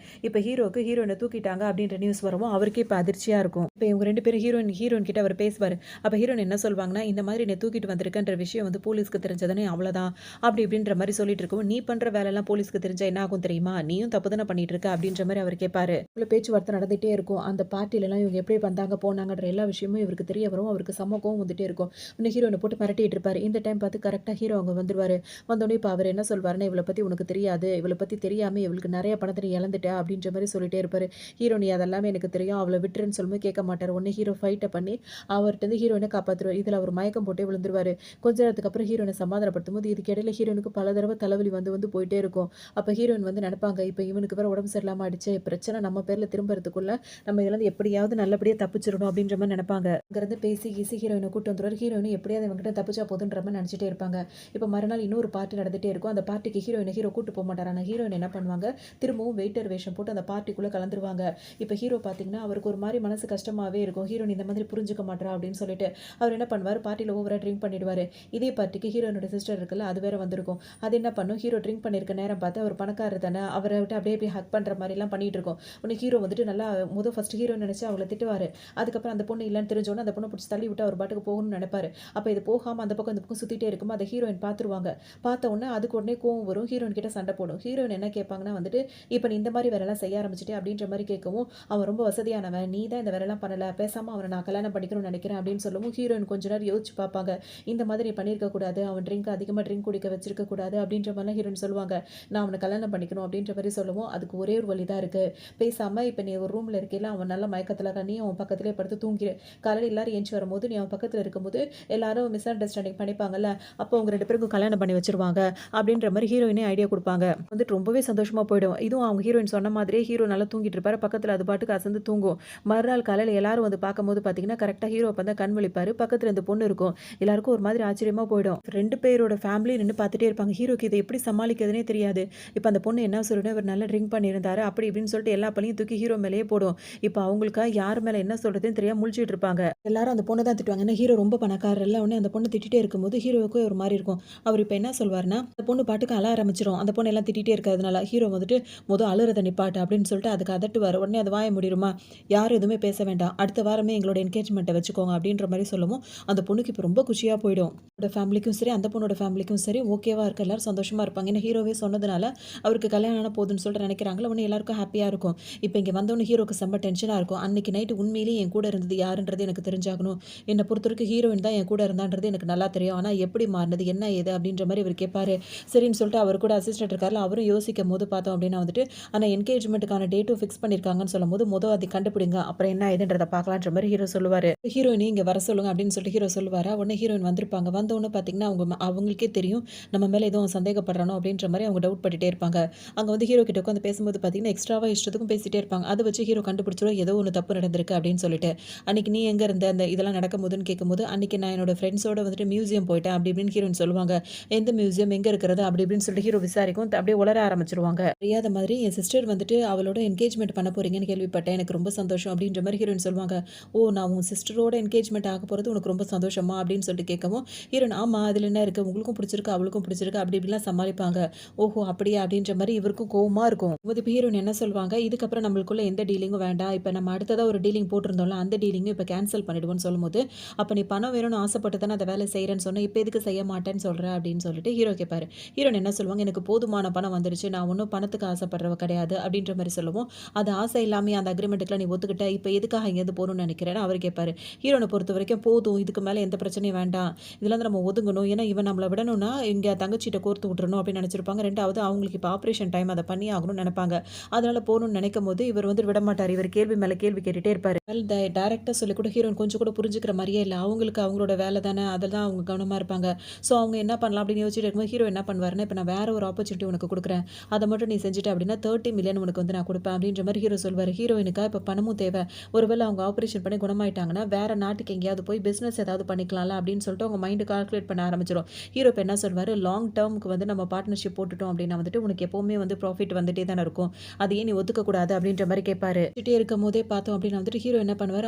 இப்போ ஹீரோக்கு ஹீரோயினை தூக்கிட்டாங்க அப்படின்ற நியூஸ் வரவும் அவருக்கு இப்போ அதிர்ச்சியாக இருக்கும். இப்போ இவங்க 2 பேரும் ஹீரோயின் கிட்ட அவர் பேசுவார். அப்போ ஹீரோயின் என்ன சொல்வாங்கன்னா, இந்த மாதிரி என்னை தூக்கிட்டு வந்திருக்கன்ற விஷயம் வந்து போலீஸ்க்கு தெரிஞ்சதுன்னு அவ்வளோதான் அப்படி இப்படின்ற மாதிரி சொல்லிட்டு இருக்கும். நீ பண்ணுற வேலையெல்லாம் போலீஸ்க்கு தெரிஞ்சா என்ன ஆகும் தெரியுமா, நீயும் தப்பு தானே பண்ணிட்டு இருக்க அப்படின்ற மாதிரி அவர் கேட்பாரு. இவ்வளோ பேச்சுவார்த்தை நடந்துகிட்டே இருக்கும். அந்த பார்ட்டிலலாம் இவங்க எப்படி வந்தாங்க போனாங்கன்ற எல்லா விஷயமும் இவருக்கு தெரிய வரும். அவருக்கு சமக்கம் வந்துட்டே இருக்கும். இன்னும் ஹீரோயினை போட்டு மிரட்டிட்டு இருப்பாரு. இந்த டைம் பார்த்து கரெக்டாக ஹீரோ அவங்க வந்துருவாரு. வந்தோடனே இப்போ அவர் என்ன சொல்வாருன்னா, இவளை பற்றி உனக்கு தெரியாது, இவளை பற்றி தெரியாமல் இவளுக்கு நிறைய பணத்தை நீ இழந்துட்டா அப்படின்ற மாதிரி சொல்லிட்டே இருப்பாரு. ஹீரோனி அதெல்லாமே எனக்கு தெரியும், அவளை விட்டுருன்னு சொல்லும்போது கேட்க மாட்டார். உடனே ஹீரோ ஃபைட்டை பண்ணி அவர்கிட்ட ஹீரோயினை காப்பாற்றுவார். இதில் அவர் மயக்கம் போட்டே விழுந்துருவாரு. கொஞ்ச நேரத்துக்கு அப்புறம் ஹீரோயினை சமாதானப்படுத்தும் போது இதுக்கு இடையில ஹீரோனுக்கு பல தடவை தலைவலி வந்து போயிட்டே இருக்கும். அப்போ ஹீரோயின் வந்து நினைப்பாங்க, இப்போ இவனுக்கு வேற உடம்பு சரியில்லாமல் ஆயிடுச்சு, பிரச்சனை நம்ம பேரில் திரும்புறதுக்குள்ள நம்ம இதெல்லாம் எப்படியாவது நல்லபடியாக தப்பிச்சிடணும் அப்படின்ற மாதிரி நினைப்பாங்க. அங்கேருந்து பேசி ஹீரோயினை கூட்டு வந்துடுவார். ஹீரோயினை எப்படியாவது இவங்ககிட்ட தப்பிச்சா போதுன்ற மாதிரி நினச்சிட்டே இருப்பாங்க. இப்போ மறுநாள் இன்னொரு பார்ட்டி நடந்துகிட்டே இருக்கும். அந்த பார்ட்டிக்கு ஹீரோ கூட்டு போக மாட்டார். ஆனால் ஹீரோயின் என்ன பண்ணுவாங்க, திரும்பவும் வெயிட்டர் வேஷம் போட்டு அந்த பார்ட்டிக்குள்ளே கலந்துருவாங்க. இப்போ ஹீரோ பார்த்தீங்கன்னா அவருக்கு ஒரு மாதிரி மனசு கஷ்டமாகவே இருக்கும். ஹீரோயின் இந்த மாதிரி புரிஞ்சுக்க மாட்டா அப்படின்னு சொல்லிட்டு அவர் என்ன பண்ணுவார், பார்ட்டியில் ஓவராக ட்ரிங்க் பண்ணிடுவார். இதே பார்ட்டிக்கு ஹீரோயினோட சிஸ்டர் இருக்குல்ல, அது வேற வந்திருக்கும். அது என்ன பண்ணும், ஹீரோ ட்ரிங்க் பண்ணியிருக்க நேரம் பார்த்து அவர் பணக்காரர் தானே, அவரை விட்டு அப்படியே ஹக் பண்ணுற மாதிரிலாம் பண்ணிட்டு இருக்கும். உடனே ஹீரோ வந்துட்டு நல்லா ஃபர்ஸ்ட் ஹீரோ நினச்சி அவளை திட்டுவார். அதுக்கப்புறம் அந்த பொண்ணு இல்லைன்னு தெரிஞ்சோன்னே அந்த பொண்ணை பிடிச்சி தள்ளி விட்டு அவர் பாட்டுக்கு போகணும்னு நினைப்பாரு. அப்போ இது போகாமல் அந்த பக்கம் சுற்றிட்டே இருக்கும்போது அதை ஹீரோயின் பார்த்துருவாங்க. பார்த்த உடனே அதுக்கு உடனே கோவம் வரும். ஹீரோயின் கிட்ட சண்டை போடும். ஹீரோயின் என்ன கேட்பாங்கன்னா வந்துட்டு, இப்போ நீ இந்த மாதிரி வேலைலாம் செய்ய ஆரம்பிச்சிட்டே அப்படின்ற மாதிரி கேட்கவும் அவன் ரொம்ப வசதியானவன், நீ தான் இந்த வேலைலாம் பண்ணலை, பேசாமல் அவனை நான் கல்யாணம் பண்ணிக்கணும்னு நினைக்கிறேன் அப்படின்னு சொல்லவும் ஹீரோயின் கொஞ்ச நேரம் யோசிச்சு பார்ப்பாங்க. இந்த மாதிரி பண்ணியிருக்க கூடாது, அவன் அதிகமாக ட்ரிங்க் குடிக்க வச்சிருக்க கூடாது அப்படின்ற மாதிரிலாம் ஹீரோயின் சொல்லுவாங்க. நான் அவனை கல்யாணம் பண்ணிக்கணும் அப்படின்ற மாதிரி சொல்லவும் அதுக்கு ஒரே ஒரு வழி தான் இருக்குது, பேசாமல் இப்போ நீ ஒரு ரூமில் இருக்கையில அவன் நல்ல மயக்கத்தில் நீ அவன் பக்கத்திலே படுத்து தூங்கிடு, காலையில் எல்லாரும் ஏஞ்சி வரும்போது நீ அவன் பக்கத்தில் இருக்கும்போது எல்லாரும் மிஸ் அண்டர்ஸ்டாண்டிங் பண்ணிப்பாங்கல்ல, அப்போ அவங்க 2 பேருக்கும் கல்யாணம் பண்ணி வச்சிருவாங்க அப்படின்ற மாதிரி ஹீரோயினே ஐடியா கொடுப்பாங்க. வந்துட்டு ரொம்பவே சந்தோஷமாக போயிடும். இதுவும் அவங்க ஹீரோயின் சொன்ன மாதிரியே ஹீரோ நல்லா தூங்கிட்டு இருப்பாரு. பக்கத்தில் அது பாட்டுக்கு அசந்து தூங்கும். மறுநாள் காலையில் எல்லாரும் வந்து பார்க்கும்போது பார்த்தீங்கன்னா கரெக்டாக ஹீரோ அப்போ தான் கண் விழிப்பாரு. பக்கத்தில் இந்த பொண்ணு இருக்கும். எல்லாருக்கும் ஒரு மாதிரி ஆச்சரியமாக போயிடும். 2 பேரோட ஃபேமிலி நின்று பார்த்துட்டே இருப்பாங்க. ஹீரோக்கு இதை எப்படி சமாளிக்கிறதுனே தெரியாது. இப்போ அந்த பொண்ணு என்ன சொல்லிட்டு அவர் நல்லா ட்ரிங்க் பண்ணியிருந்தாரு அப்படி இப்படின்னு சொல்லிட்டு எல்லா பழியும் தூக்கி ஹீரோ மேலேயே போடும். இப்போ அவங்களுக்கா யார் மேலே என்ன சொல்கிறதுன்னு தெரியாம முழிச்சிட்டு இருப்பாங்க. எல்லாரும் அந்த பொண்ணை தான் திட்டுவாங்க. ஏன்னா ஹீரோ ரொம்ப பணக்காரர் இல்லை. உடனே அந்த பொண்ணு திட்டிகிட்டே இருக்கும்போது ஹீரோவுக்கு ஒரு மாதிரி இருக்கும். அவர் இப்போ என்ன சொல்வார்னா, அந்த பொண்ணு பாட்டுக்கு அழ ஆரம்பிச்சிடும். அந்த பொண்ணு எல்லாம் திட்டிகிட்டே இருக்கிறதுனால ஹீரோ வந்துட்டு அழுறத நிப்பாட்டு அப்படின்னு சொல்லிட்டு அதுக்கு அதட்டுவார். உடனே அது வாய முடியுமா, யாரும் எதுவுமே பேச வேண்டாம், அடுத்த வாரமே எங்களோட என்கேஜ்மெண்ட்டை வச்சுக்கோங்க அப்படின்ற மாதிரி சொல்லவும் அந்த பொண்ணுக்கு இப்போ ரொம்ப குஷியாக போயிடும். ஃபேமிலிக்கும் சரி அந்த பொண்ணோட ஃபேமிலிக்கும் சரி ஓகேவா இருக்க, எல்லாரும் சந்தோஷமாக இருப்பாங்க. ஏன்னா ஹீரோவே சொன்னதுனால அவருக்கு கல்யாணம் ஆன போதுன்னு சொல்லிட்டு நினைக்கிறாங்களா. உடனே எல்லாருக்கும் ஹாப்பியாக இருக்கும். இப்போ இங்கே வந்தவொடனே ஹீரோக்கு செம்ம டென்ஷனாக இருக்கும். அன்னைக்கு நைட்டு உண்மையிலேயே என் கூட இருந்தது யாருன்றது எனக்கு தெரிஞ்சாகணும். என்னை பொறுத்த வரைக்கும் ஹீரோயின் தான் என் கூட இருந்தான்றது எனக்கு நல்லா தெரியும். ஆனால் எப்படி மாறினது என்ன ஏது அப்படின்ற மாதிரி இவர் கேட்பாரு. சரின்னு சொல்லிட்டு அவர் கூட அசிஸ்டன்ட் இருக்காருல, அவரும் யோசிக்கும் போது பார்த்தோம் அப்படின்னா வந்துட்டு, ஆனால் என்கேஜ்மெண்ட்டுக்கான டேட்டும் ஃபிக்ஸ் பண்ணியிருக்காங்கன்னு சொல்லும்போது அதை கண்டுபிடிங்க, அப்புறம் என்ன ஏதுன்றதை பார்க்கலான்ற மாதிரி ஹீரோ சொல்லுவார். ஹீரோயினி இங்கே வர சொல்லுங்க அப்படின்னு சொல்லிட்டு ஹீரோ சொல்லுவாரா. உடனே ஹீரோயின் வந்திருப்பாங்க. வந்தவொடனே பார்த்தீங்கன்னா அவங்களுக்கே தெரியும் நம்ம மேலே எதுவும் சந்தேகப்படுறானோ அப்படின்ற மாதிரி அவங்க டவுட் பண்ணிட்டே இருப்பாங்க. அங்கே வந்து ஹீரோ கிட்ட உட்காந்து பேசும்போது பார்த்தீங்கன்னா எக்ஸ்ட்ராவாக இஷ்டத்துக்கும் பேசிட்டே இருப்பாங்க. அதை வச்சு ஹீரோ கண்டுபிடிச்சிடும் ஏதோ ஒன்று தப்பு நடந்திருக்கு அப்படின்னு சொல்லிட்டு. அன்னைக்கு நீ எங்கே இருந்த அந்த இதெல்லாம் நடக்கும்போது எதுக்காகன்னு கேட்கும்போது, அன்னைக்கு நான் என்னோட ஃப்ரெண்ட்ஸோட வந்துட்டு மியூசியம் போயிட்டேன் அப்படி இப்படின்னு ஹீரோயின் சொல்லுவாங்க. எந்த மியூசியம் எங்க இருக்கிறது அப்படி இப்படின்னு சொல்லிட்டு ஹீரோ விசாரிக்கும். அப்படியே உளர ஆரம்பிச்சுருவாங்க. தெரியாத மாதிரி என் சிஸ்டர் வந்துட்டு அவளோட என்கேஜ்மெண்ட் பண்ண போறீங்கன்னு கேள்விப்பட்டேன். எனக்கு ரொம்ப சந்தோஷம் அப்படின்ற மாரி ஹீரோயின் சொல்லுவாங்க. ஓ! நான் உன் சிஸ்டரோட என்கேஜ்மெண்ட் ஆக போறது உனக்கு ரொம்ப சந்தோஷமா? அப்படின்னு சொல்லிட்டு கேட்கவும், ஹீரோயின் ஆமா அதில என்ன இருக்கு? உங்களுக்கும் பிடிச்சிருக்கு, அவளுக்கும் பிடிச்சிருக்கு அப்படி இப்படிலாம் சமாளிப்பாங்க. ஓஹோ! அப்படியா? அப்படின்ற மாரி இவருக்கும் கோவமா இருக்கும். இப்ப ஹீரோயின் என்ன சொல்வாங்க, இதுக்கப்புறம் நம்மளுக்குள்ள எந்த டீலிங்கும் வேண்டாம். இப்ப நம்ம அடுத்ததா ஒரு டீலிங் போட்டிருந்தோம்ல, அந்த டீலிங்கும் இப்ப கேன்சல் பண்ணிடுவோம்னு சொல்லும்போது, அப்ப நீ பணம் வேணும்னு ஆசைப்பட்டு தானே அந்த வேலை செய்றேன்னு சொன்ன. இப்ப எதுக்கு செய்ய மாட்டேன்னு சொல்ற? அப்படின்னு சொல்லிட்டு ஹீரோ கேட்பாரு. ஹீரோயின் என்ன சொல்லுவாங்க, எனக்கு போதுமான பணம் வந்துருச்சு. நான் ஒண்ணும் பணத்துக்கு ஆசைப்படுறவ கிடையாது அப்படின்ற மாரி சொல்லவும், அது ஆசை இல்லாமயே அந்த அக்ரீமென்ட்க்குலாம் நீ ஒத்துக்கிட்ட. இப்ப எதுக்காக இங்கேருந்து போணும்னு நினைக்கிறேன்னு அவரு கேட்பாரு. ஹீரோன பொறுத்தவரைக்கும் போதும். இதுக்கு மேல எந்த பிரச்சனையும் வேண்டாம். இதுலருந்து நம்ம ஒதுங்கணும். ஏன்னா இவன் நம்மள விடணும்னா, இங்க தங்கச்சிட்ட கோர்த்து விட்டுறணும் அப்படின்னு நினைச்சிருப்பாங்க. 2வது அவங்களுக்கு இப்ப ஆப்பரேஷன் டைம் அத பண்ணியே ஆகணும்னு நினைப்பாங்க. அதனால போணும்னு நினைக்கும்போது, இவர் வந்து விடமாட்டாரு. இவர் கேள்வி மேல கேள்வி கேட்டுட்டே இருப்பாரு. டைரக்ட்டா சொல்லி கூட ஹீரோயின் கொஞ்சம் கூட புரிஞ்சுக்கிற மாரியே இல்ல. அவங்களுக்கு அவங்களோட வேலை தானே, அதில தான் அவங்க கவனமா இருப்பாங்க. ஸோ அவங்க என்ன பண்ணலாம் அப்படின்னு யோசிச்சுட்டு இருக்கும்போது, ஹீரோ என்ன பண்ணுவாருன்னா, இப்ப நான் வேற ஒரு ஆப்பர்ச்சுனிட்டி உனக்கு குடுக்குறேன். அத மட்டும் நீ செஞ்சுட்ட அப்படின்னா 30,000,000 உனக்கு வந்து நான் குடுப்பேன் அப்படின்ற மாரி ஹீரோ சொல்வாரு. ஹீரோயினுக்கா இப்ப பணமும் தேவை. ஒருவேளை அவங்க ஆப்பரேஷன் பண்ணி குணமாயிட்டாங்கன்னா, வேற நாட்டுக்கு எங்கேயாவது போய் பிசினஸ் ஏதாவது பண்ணிக்கலாம்ல அப்படின்னு சொல்லிட்டு அவங்க மைண்ட் கால்குலேட் பண்ண ஆரம்பிச்சுரும். ஹீரோ இப்ப என்ன சொல்வாரு, லாங் டெர்ம்க்கு வந்து நம்ம பார்ட்னர்ஷிப் போட்டுட்டோம் அப்படின்னா வந்துட்டு, உனக்கு எப்பவுமே வந்து ப்ராஃபிட் வந்துட்டே தானே இருக்கும். அது ஏன் நீ ஒத்துக்க கூடாது அப்படின்ற மாரி கேட்பாரு. வச்சுட்டே இருக்கும்போதே பார்த்தோம் அப்படின்னா வந்துட்டு ஹீரோ என்ன பண்ணுவாரு,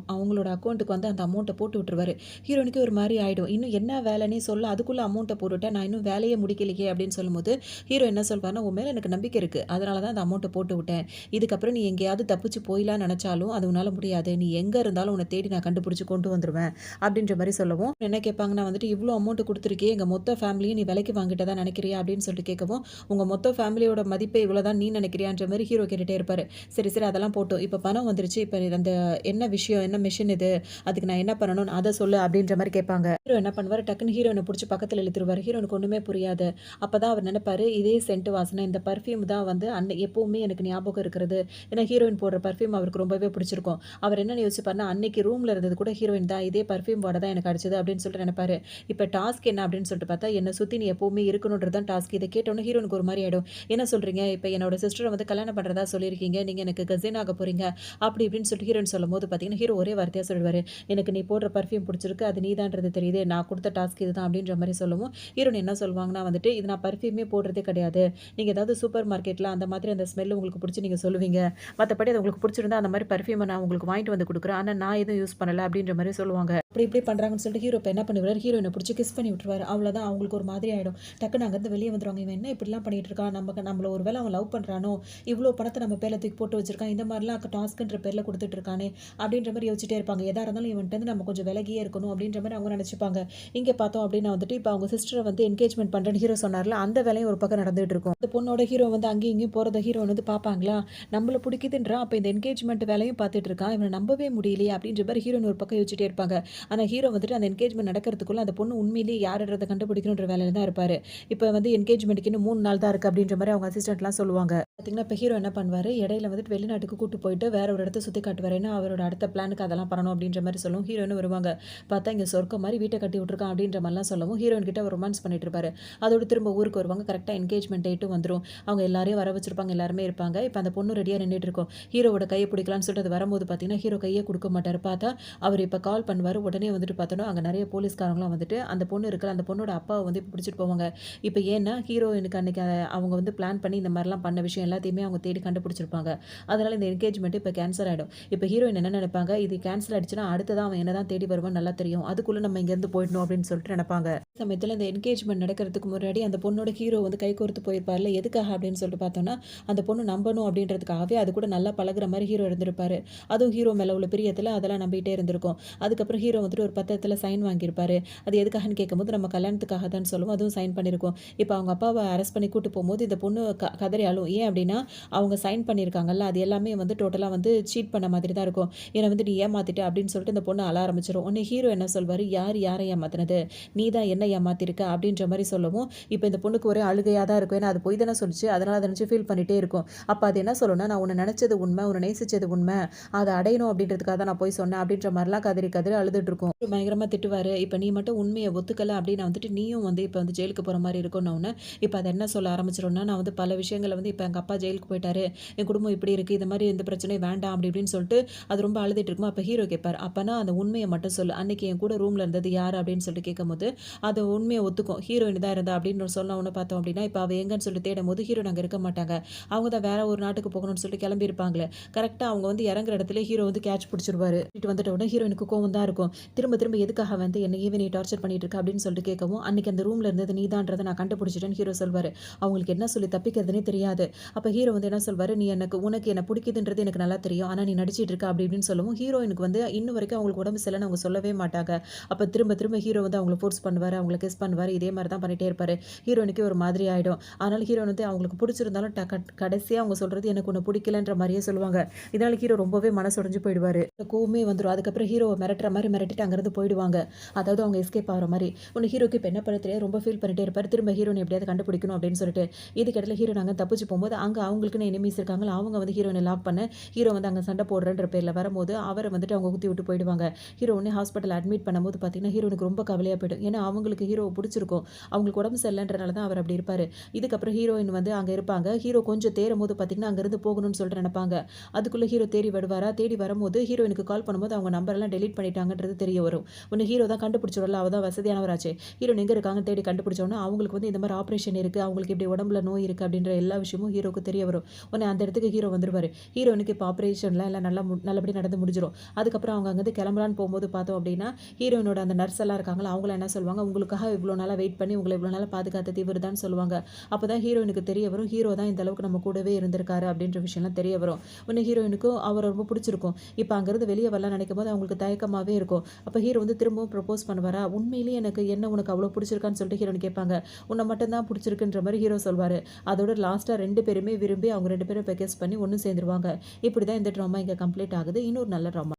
அவங்களோட அக்கவுண்ட்டுக்கு வந்து அந்த அமௌண்ட்ட போட்டு விட்டுருவாரு. ஹீரோயினுக்கு ஒரு மாரி ஆயிடும். இன்னும் என்ன வேலைன்னே சொல்ல, அதுக்குள்ள அமௌண்ட்ட போட்டுட்டேன். நான் இன்னும் வேலையே முடிக்கலையே அப்படின்னு சொல்லும்போது, ஹீரோ என்ன சொல்வாருன்னா, உன் மேல எனக்கு நம்பிக்கை இருக்கு. அதனால தான் அந்த அமௌண்ட்ட போட்டு விட்டேன். இதுக்கப்புறம் நீ எங்கேயாவது தப்பிச்சு போயிலான்னு நெனச்சாலும், அது உன்னால முடியாது. நீ எங்க இருந்தாலும் உன்ன தேடி நான் கண்டுபிடிச்சு கொண்டு வந்துருவேன். அப்படின்ற மாரி சொல்லவும், என்ன கேட்பாங்கன்னா வந்துட்டு, இவ்ளோ அமௌண்ட் குடுத்துருக்கியே, எங்க மொத்த ஃபேமிலியும் நீ விலைக்கு வாங்கிட்டதா நெனைக்கிறியா? அப்படின்னு சொல்லிட்டு கேட்கவும், உங்க மொத்த ஃபேமிலியோட மதிப்பே இவ்வளோதான் நீ நெனைக்கிறியான்ற மாரி ஹீரோ கேட்டுட்டே இருப்பாரு. சரி, சரி அதெல்லாம் போட்டும். இப்ப பணம் வந்துருச்சு. இப்ப அந்த என்ன விஷயம்? என்ன மிஷின் இது? அதுக்கு நான் என்ன பண்ணணும்னு அத சொல்லு அப்படின்ற மாரி கேட்பாங்க. ஹீரோ என்ன பண்ணுவாரு, டக்குன்னு ஹீரோயின புடிச்சு பக்கத்துல இழுத்துருவாரு. ஹீரோயினுக்கு ஒண்ணுமே புரியாது. அப்பதான் அவர் நெனைப்பாரு, இதே சென்ட் வாசனை, இந்த பெர்ஃப்யூம் தான் வந்து எப்பவுமே எனக்கு ஞாபகம் இருக்கிறது. ஏன்னா ஹீரோயின் போடுற பெர்ஃப்யூம் அவருக்கு ரொம்பவே பிடிச்சிருக்கும். அவர் என்ன யோசிப்பாருன்னா, அன்னைக்கு ரூம்ல இருந்தது கூட ஹீரோயின் தான். இதே பெர்ஃப்யூம் வாட தான் எனக்கு அடிச்சது அப்படின்னு சொல்லிட்டு நெனைப்பாரு. இப்ப டாஸ்க் என்ன அப்படின்னு சொல்லிட்டு பார்த்தா, என்ன சுத்தி நீ எப்பவுமே இருக்கணும்ன்றது தான் டாஸ்க். இத கேட்டோனே ஹீரோயினுக்கு ஒரு மாரி ஆயிடும். என்ன சொல்றீங்க? இப்ப என்னோட சிஸ்டர வந்து கல்யாணம் பண்றதா சொல்லியிருக்கீங்க. நீங்க எனக்கு கசின் ஆக போறீங்க. அப்படி இப்படின்னு சொல்லிட்டு ஹீரோயின் சொல்லும்போது பார்த்தீங்கன்னா, ஹீரோ ஒரே வார்த்தையா சொல்லிடுவாரு. எனக்கு நீ போடுற பெர்ஃப்யூம் பிடிச்சிருக்கு. அது நீதான்றது தெரியுது. நான் குடுத்த டாஸ்க் இதுதான் அப்படின்ற மாரி சொல்லவும், ஹீரோயின் என்ன சொல்வாங்கன்னா வந்துட்டு, இது நான் பெர்ஃப்யூமே போடுறதே கிடையாது. நீங்க ஏதாவது சூப்பர் மார்க்கெட்ல அந்த மாதிரி அந்த ஸ்மெல் உங்களுக்கு பிடிச்சு நீங்க சொல்லுவீங்க. மத்தபடி அது உங்களுக்கு பிடிச்சிருந்தா அந்த மாரி பெர்ஃப்யூம நான் உங்களுக்கு வாங்கிட்டு வந்து குடுக்குறேன். ஆனா நான் எதுவும் யூஸ் பண்ணல அப்படின்ற மாரி சொல்லுவாங்க. அப்படி இப்படி பண்றாங்கன்னு சொல்லிட்டு ஹீரோ இப்ப என்ன பண்ணுவாரு, ஹீரோயின புடிச்சு கிஸ் பண்ணி விட்டுருவாரு. அவ்வளோதான் அவங்களுக்கு ஒரு மாதிரி ஆயிடும். டக்குனு அங்கருந்து வெளிய வந்துருவாங்க. இவன் என்ன இப்படிலாம் பண்ணிட்டு இருக்கான்? நம்மள ஒரு வேள அவன் லவ் பண்றானோ? இவ்ளோ பணத்த நம்ம பேர்ல தூக்கி போட்டு வச்சிருக்கான். இந்த மாரிலாம் டாஸ்க்ன்ற பேர்ல குடுத்துட்டு இருக்கானே! அப்படின்ற மாரி யோசிச்சுட்டே இருப்பாங்க. எதா இருந்தாலும் இவன்ட்டருந்து நம்ம கொஞ்சம் விலகியே இருக்கணும் அப்படின்ற மாரி அவங்க நெனச்சுப்பாங்க. இங்க பார்த்தோம் அப்படின்னா வந்துட்டு, இப்ப அவங்க சிஸ்டர வந்து என்கேஜ்மென்ட் பண்றேன்னு ஹீரோ சொன்னார்ல, அந்த வேலையும் ஒரு பக்கம் நடந்துட்டு இருக்கும். அந்த பொண்ணோட ஹீரோ வந்து அங்கேயும் இங்கேயும் போறத ஹீரோயின் வந்து பார்ப்பாங்களா? நம்மள புடிக்குதுன்றான். அப்ப இந்த என்கேஜ்மென்ட் வேலையும் பார்த்துட்டு இருக்கான். இவன நம்பவே முடியலையே அப்படின்ற மாரி ஹீரோயின் ஒரு பக்கம் யோசிச்சுட்டே இருப்பாங்க. ஆனா ஹீரோ வந்துட்டு அந்த என்கேஜ்மென்ட் நடக்கிறதுக்குள்ள அந்த பொண்ணு உண்மையிலேயே யாருன்றத கண்டுபிடிக்கணுன்ற வேலையில தான் இருப்பாரு. இப்ப வந்து என்கேஜ்மென்ட்க்கு இன்னும் 3 நாள் தான் இருக்கு அப்படின்ற மாரி அவங்க அசிஸ்டன்ட்லாம் சொல்லுவாங்க. பார்த்தீங்கன்னா, இப்ப ஹீரோ என்ன பண்ணுவாரு, இடையில வந்துட்டு வெளிநாட்டுக்கு கூட்டு போயிட்டு வேற ஒரு இடத்த சுத்தி காட்டுவாரு. ஏன்னா, அவரோட அடுத்த பிளானுக்கு அதெல்லாம் பண்ணணும் அப்படின்ற மாரி சொல்லவும், ஹீரோயினும் வருவாங்க. பார்த்தா இங்க சொர்க்கம் மாரி வீட்ட கட்டி விட்டுருக்கான் அப்படின்ற மாரிலாம் சொல்லவும், ஹீரோயின் கிட்ட அவர் ரொமான்ஸ் பண்ணிட்டு இருப்பாரு. அதோட திரும்ப ஊருக்கு வருவாங்க. கரெக்ட்டா என்கேஜ்மென்ட் டேட்டும் வந்துரும். அவங்க எல்லாரையும் வர வச்சிருப்பாங்க. எல்லாருமே இருப்பாங்க. இப்ப அந்த பொண்ணு ரெடியா நின்னுட்டு இருக்கும். ஹீரோவோட கைய பிடிக்கலான்னு சொல்லிட்டு அது வரும்போது பார்த்தீங்கன்னா, ஹீரோ கையே குடுக்க மாட்டாரு. பார்த்தா அவர் இப்ப கால் பண்ணுவாரு. உடனே வந்துட்டு பார்த்தோன்னா, அங்க நெறைய போலீஸ்காரங்கலாம் வந்துட்டு அந்த பொண்ணு இருக்குல்ல, அந்த பொண்ணோட அப்பாவ வந்து இப்ப பிடிச்சிட்டு போவாங்க. இப்ப ஏன்னா, ஹீரோயினுக்கு அன்னைக்கு அவங்க வந்து பிளான் பண்ணி இந்த மாரிலாம் பண்ண விஷயம் எல்லாத்தையுமே அவங்க தேடி கண்டுபிடிச்சிருப்பாங்க. அதனால இந்த என்கேஜ்மென்ட் இப்ப கேன்சல் ஆயிடும். இப்ப ஹீரோயின் என்ன நெனைப்பாங்க, இது கேன்சல் ஆயிடுச்சுன்னா, அடுத்ததா அவன் என்னதான் தேடி வருவான்னு நல்லா தெரியும். அதுக்குள்ள நம்ம இங்கேருந்து போயிடணும் அப்படின்னு சொல்லிட்டு நெனைப்பாங்க. சமயத்துல இந்த என்கேஜ்மென்ட் நடக்கிறதுக்கு முன்னாடி அந்த பொண்ணோட ஹீரோ வந்து கைகோர்த்து போயிருப்பார்ல. எதுக்காக அப்படின்னு சொல்லிட்டு பார்த்தோம்னா, அந்த பொண்ணு நம்பணும் அப்படின்றதுக்காகவே அது கூட நல்லா பழகுற மாரி ஹீரோ இருந்திருப்பாரு. அதுவும் ஹீரோ மேல உள்ள பிரியத்துல அதெல்லாம் நம்பிட்டே இருந்திருக்கும். அதுக்கப்புறம் ஹீரோ வந்துட்டு ஒரு பத்திரத்துல சைன் வாங்கியிருப்பாரு. அது எதுக்காகன்னு கேட்கும்போது, நம்ம கல்யாணத்துக்காக தான் சொல்லுவோம். அதுவும் சைன் பண்ணியிருக்கோம். இப்ப அவங்க அப்பாவ அரெஸ்ட் பண்ணி கூட்டு போம்போது, இந்த பொண்ணு கதறி அழும். ஏன் அப்படின்னா, அவங்க சைன் பண்ணியிருக்காங்கல்ல, அது எல்லாமே வந்து டோட்டலா வந்து சீட் பண்ண மாதிரி தான் இருக்கும். என்ன வந்து நீ ஏமாத்திட்ட அப்படின்னு சொல்லிட்டு இந்த பொண்ணு அழ ஆரம்பிச்சுரும். உடனே ஹீரோ என்ன சொல்வாரு, யார் யார ஏமாத்துனது? நீ தான் என்ன ஏமாத்திருக்க அப்படின்ற மாரி சொல்லவும், இப்ப இந்த பொண்ணுக்கு ஒரே அழுகையா தான் இருக்கும். ஏன்னா அது பொய் தானே சொல்லுச்சு. அதனால அத நினைச்சு ஃபீல் பண்ணிட்டே இருக்கும். அப்ப அது என்ன சொல்லும்னா, நான் உன்ன நினைச்சது உண்மை, உன்ன நேசிச்சது உண்மை. அத அடையணும் அப்படின்றதுக்காக தான் நான் போய் சொன்னேன் அப்படின்ற மாரிலாம் கதறி கதறி அழுதுட்டு இருக்கும். பயங்கரமா திட்டுவாரு. இப்ப நீ மட்டும் உண்மைய ஒத்துக்கல அப்படின்னா வந்துட்டு நீயும் வந்து இப்ப வந்து ஜெயிலுக்கு போற மாரி இருக்கும்ன்ன உடனே, இப்ப அது என்ன சொல்ல ஆரம்பிச்சுரும்னா, நான் வந்து பல விஷயங்கள வந்து இப்ப எங்க அப்பா ஜெயிலுக்கு போயிட்டாரு, என் குடும்பம் இப்படி இருக்குது, இது மாதிரி எந்த பிரச்சனையும் வேண்டாம் அப்படி இப்படின்னு சொல்லிட்டு அது ரொம்ப அழுதுட்டு இருக்குமா. அப்போ ஹீரோ கேட்பார், அப்போனா அந்த உண்மையை மட்டும் சொல்லு, அன்னைக்கு என் கூட ரூமில் இருந்தது யார் அப்படின்னு சொல்லிட்டு கேட்கும்போது அது உண்மையை ஒத்துக்கும். ஹீரோயின் தான் இருந்தா அப்படின்னு சொன்ன உடனே பார்த்தோம் அப்படின்னா, இப்போ அவள் எங்கன்னு சொல்லிட்டு தேடும் போது ஹீரோயின் அங்கே இருக்க மாட்டாங்க. அவங்க தான் வேற ஒரு நாட்டுக்கு போகணும்னு சொல்லிட்டு கிளம்பி இருப்பாங்களே. கரெக்டாக அவங்க வந்து இறங்குற இடத்துல ஹீரோ வந்து கேட்ச் பிடிச்சிருவாரு. வந்துட்ட உடனே ஹீரோயினுக்கு கோவம் தான் இருக்கும். திரும்ப திரும்ப எதுக்காக வந்து என்னையே நீ டார்ச்சர் பண்ணிட்டு இருக்க அப்படின்னு சொல்லிட்டு கேட்கவும், அன்னைக்கு அந்த ரூம்ல இருந்தது நீதான்றதை நான் கண்டுபிடிச்சிட்டேன்னு ஹீரோ சொல்வாரு. அவங்களுக்கு என்ன சொல்லி தப்பிக்கிறதுனே தெரியாது. அப்போ ஹீரோ வந்து என்ன சொல்வாரு, நீ உனக்கு என்ன பிடிக்குதுன்றது எனக்கு நல்லா தெரியும், ஆனால் நீ நடிச்சிட்டு இருக்க அப்படி இப்படின்னு சொல்லவும் ஹீரோயினுக்கு வந்து இன்னும் வரைக்கும் அவங்களுக்கு உடம்பு சரியில்லைன்னு அவங்க சொல்லவே மாட்டாங்க. அப்போ திரும்ப திரும்ப ஹீரோ வந்து அவங்களை ஃபோர்ஸ் பண்ணுவார், அவங்களை கிஸ் பண்ணுவார், இதே மாதிரி தான் பண்ணிட்டே இருப்பார். ஹீரோயினுக்கு ஒரு மாதிரி ஆகிடும். அதனால ஹீரோயின் வந்து அவங்களுக்கு பிடிச்சிருந்தாலும் கடைசியாக அவங்க சொல்கிறது எனக்கு ஒன்று பிடிக்கலன்ற மாதிரியே சொல்லுவாங்க. இதனால ஹீரோ ரொம்பவே மனசுடைஞ்சு போயிடுவார். கோவமே வந்துடும். அதுக்கப்புறம் ஹீரோவை மிரட்டுற மாதிரி மிரட்டிட்டு அங்கேருந்து போயிடுவாங்க. அதாவது அவங்க எஸ்கேப் ஆகிற மாதிரி. ஒன்று ஹீரோக்கு இப்போ என்ன பண்ண தெரியாது, ரொம்ப ஃபீல் பண்ணிட்டே இருப்பார். திரும்ப ஹீரோனை எப்படியாவது கண்டுபிடிக்கணும் அப்படின்னு சொல்லிட்டு இதுக்கிட்ட ஹீரோ நாங்கள் தப்பிச்சு போகும்போது அங்கே அவங்களுக்குன்னு எனிமீஸ் இருக்காங்களா, அவங்க வந்து ஹீரோனை லாக் பண்ண ஹீரோ வந்து அங்கே சண்டை போடுறன்ற பேரில் வரும்போது அவரை வந்துட்டு அவங்க குத்தி விட்டு போயிடுவாங்க. ஹீரோ உடனே ஹாஸ்பிட்டல் அட்மிட் பண்ணும்போது பார்த்தீங்கன்னா ஹீரோனுக்கு ரொம்ப கவலையாக போயிடும். ஏன்னா அவங்களுக்கு ஹீரோவை பிடிச்சிருக்கும், அவங்களுக்கு உடம்பு சரியில்லைன்றனால தான் அவர் அப்படி இருப்பார். இதுக்கப்புறம் ஹீரோயின் வந்து அங்கே இருப்பாங்க. ஹீரோ கொஞ்சம் தேரும் போது பார்த்தீங்கன்னா அங்கேருந்து போகணும்னு சொல்லிட்டு நினைப்பாங்க. அதுக்குள்ளே ஹீரோ தேடி வருவாரா, தேடி வரும்போது ஹீரோயினுக்கு கால் பண்ணும்போது அவங்க நம்பரெல்லாம் டெலீட் பண்ணிட்டாங்கன்றது தெரிய வரும். ஒன்று ஹீரோ தான் கண்டுபிடிச்சிடல, அவள் தான் வசதியானவராச்சு. ஹீரோ எங்கே இருக்காங்க தேடி கண்டுபிடிச்சோன்னா அவங்களுக்கு வந்து இந்த மாதிரி ஆப்ரேஷன் இருக்குது, அவங்களுக்கு இப்படி உடம்புல நோய் இருக்குது அப்படின்ற எல்லா விஷயமும் ஹீரோக்கு தெரிய வரும். உடனே அந்த இடத்துக்கு ஹீரோ வந்துருவார். ஹீரோனுக்கு இப்போ ஆப்ரேஷன்லாம் எல்லாம் நல்லபடி நடந்து முடிஞ்சிடும். அதுக்கப்புறம் அவங்க அங்கேருந்து கிளம்பலான்னு போகும்போது பார்த்தோம் அப்படின்னா ஹீரோயினோட அந்த நர்ஸ் எல்லாம் இருக்காங்களா, அவங்கள என்ன சொல்லுவாங்க, உங்களுக்காக இவ்வளோ நாளாக வெயிட் பண்ணி உங்களை இவ்வளோ நாளாக பாதுகாத்த தீவிர தான் சொல்லுவாங்க. அப்போ தான் ஹீரோயினுக்கு தெரிய வரும், ஹீரோ தான் இந்த அளவுக்கு நம்ம கூடவே இருந்திருக்காரு அப்படின்ற விஷயம்லாம் தெரிய வரும். ஒன்று ஹீரோயினுக்கும் அவர் ரொம்ப பிடிச்சிருக்கும். இப்போ அங்கேருந்து வெளியே வரலாம் நினைக்கும் போது அவங்களுக்கு தயக்கமாகவே இருக்கும். அப்போ ஹீரோ வந்து திரும்பவும் ப்ரப்போஸ் பண்ணுவாரா, உண்மையிலேயே எனக்கு என்ன உனக்கு அவ்வளோ பிடிச்சிருக்கான்னு சொல்லிட்டு ஹீரோயின் கேட்பாங்க. உன்னை மட்டும் தான் பிடிச்சிருக்குன்ற மாதிரி ஹீரோ சொல்வார். அதோட லாஸ்ட்டாக 2 பேருமே விரும்பி அவங்க 2 பேரும் இப்போ கெஸ் பண்ணி ஒன்று சேர்ந்துருவாங்க. இப்படி தான் இந்த ட்ராமா இங்கே கம்ப்ளீட் ஆகுது. இன்னொரு நல்ல ட்ராமா.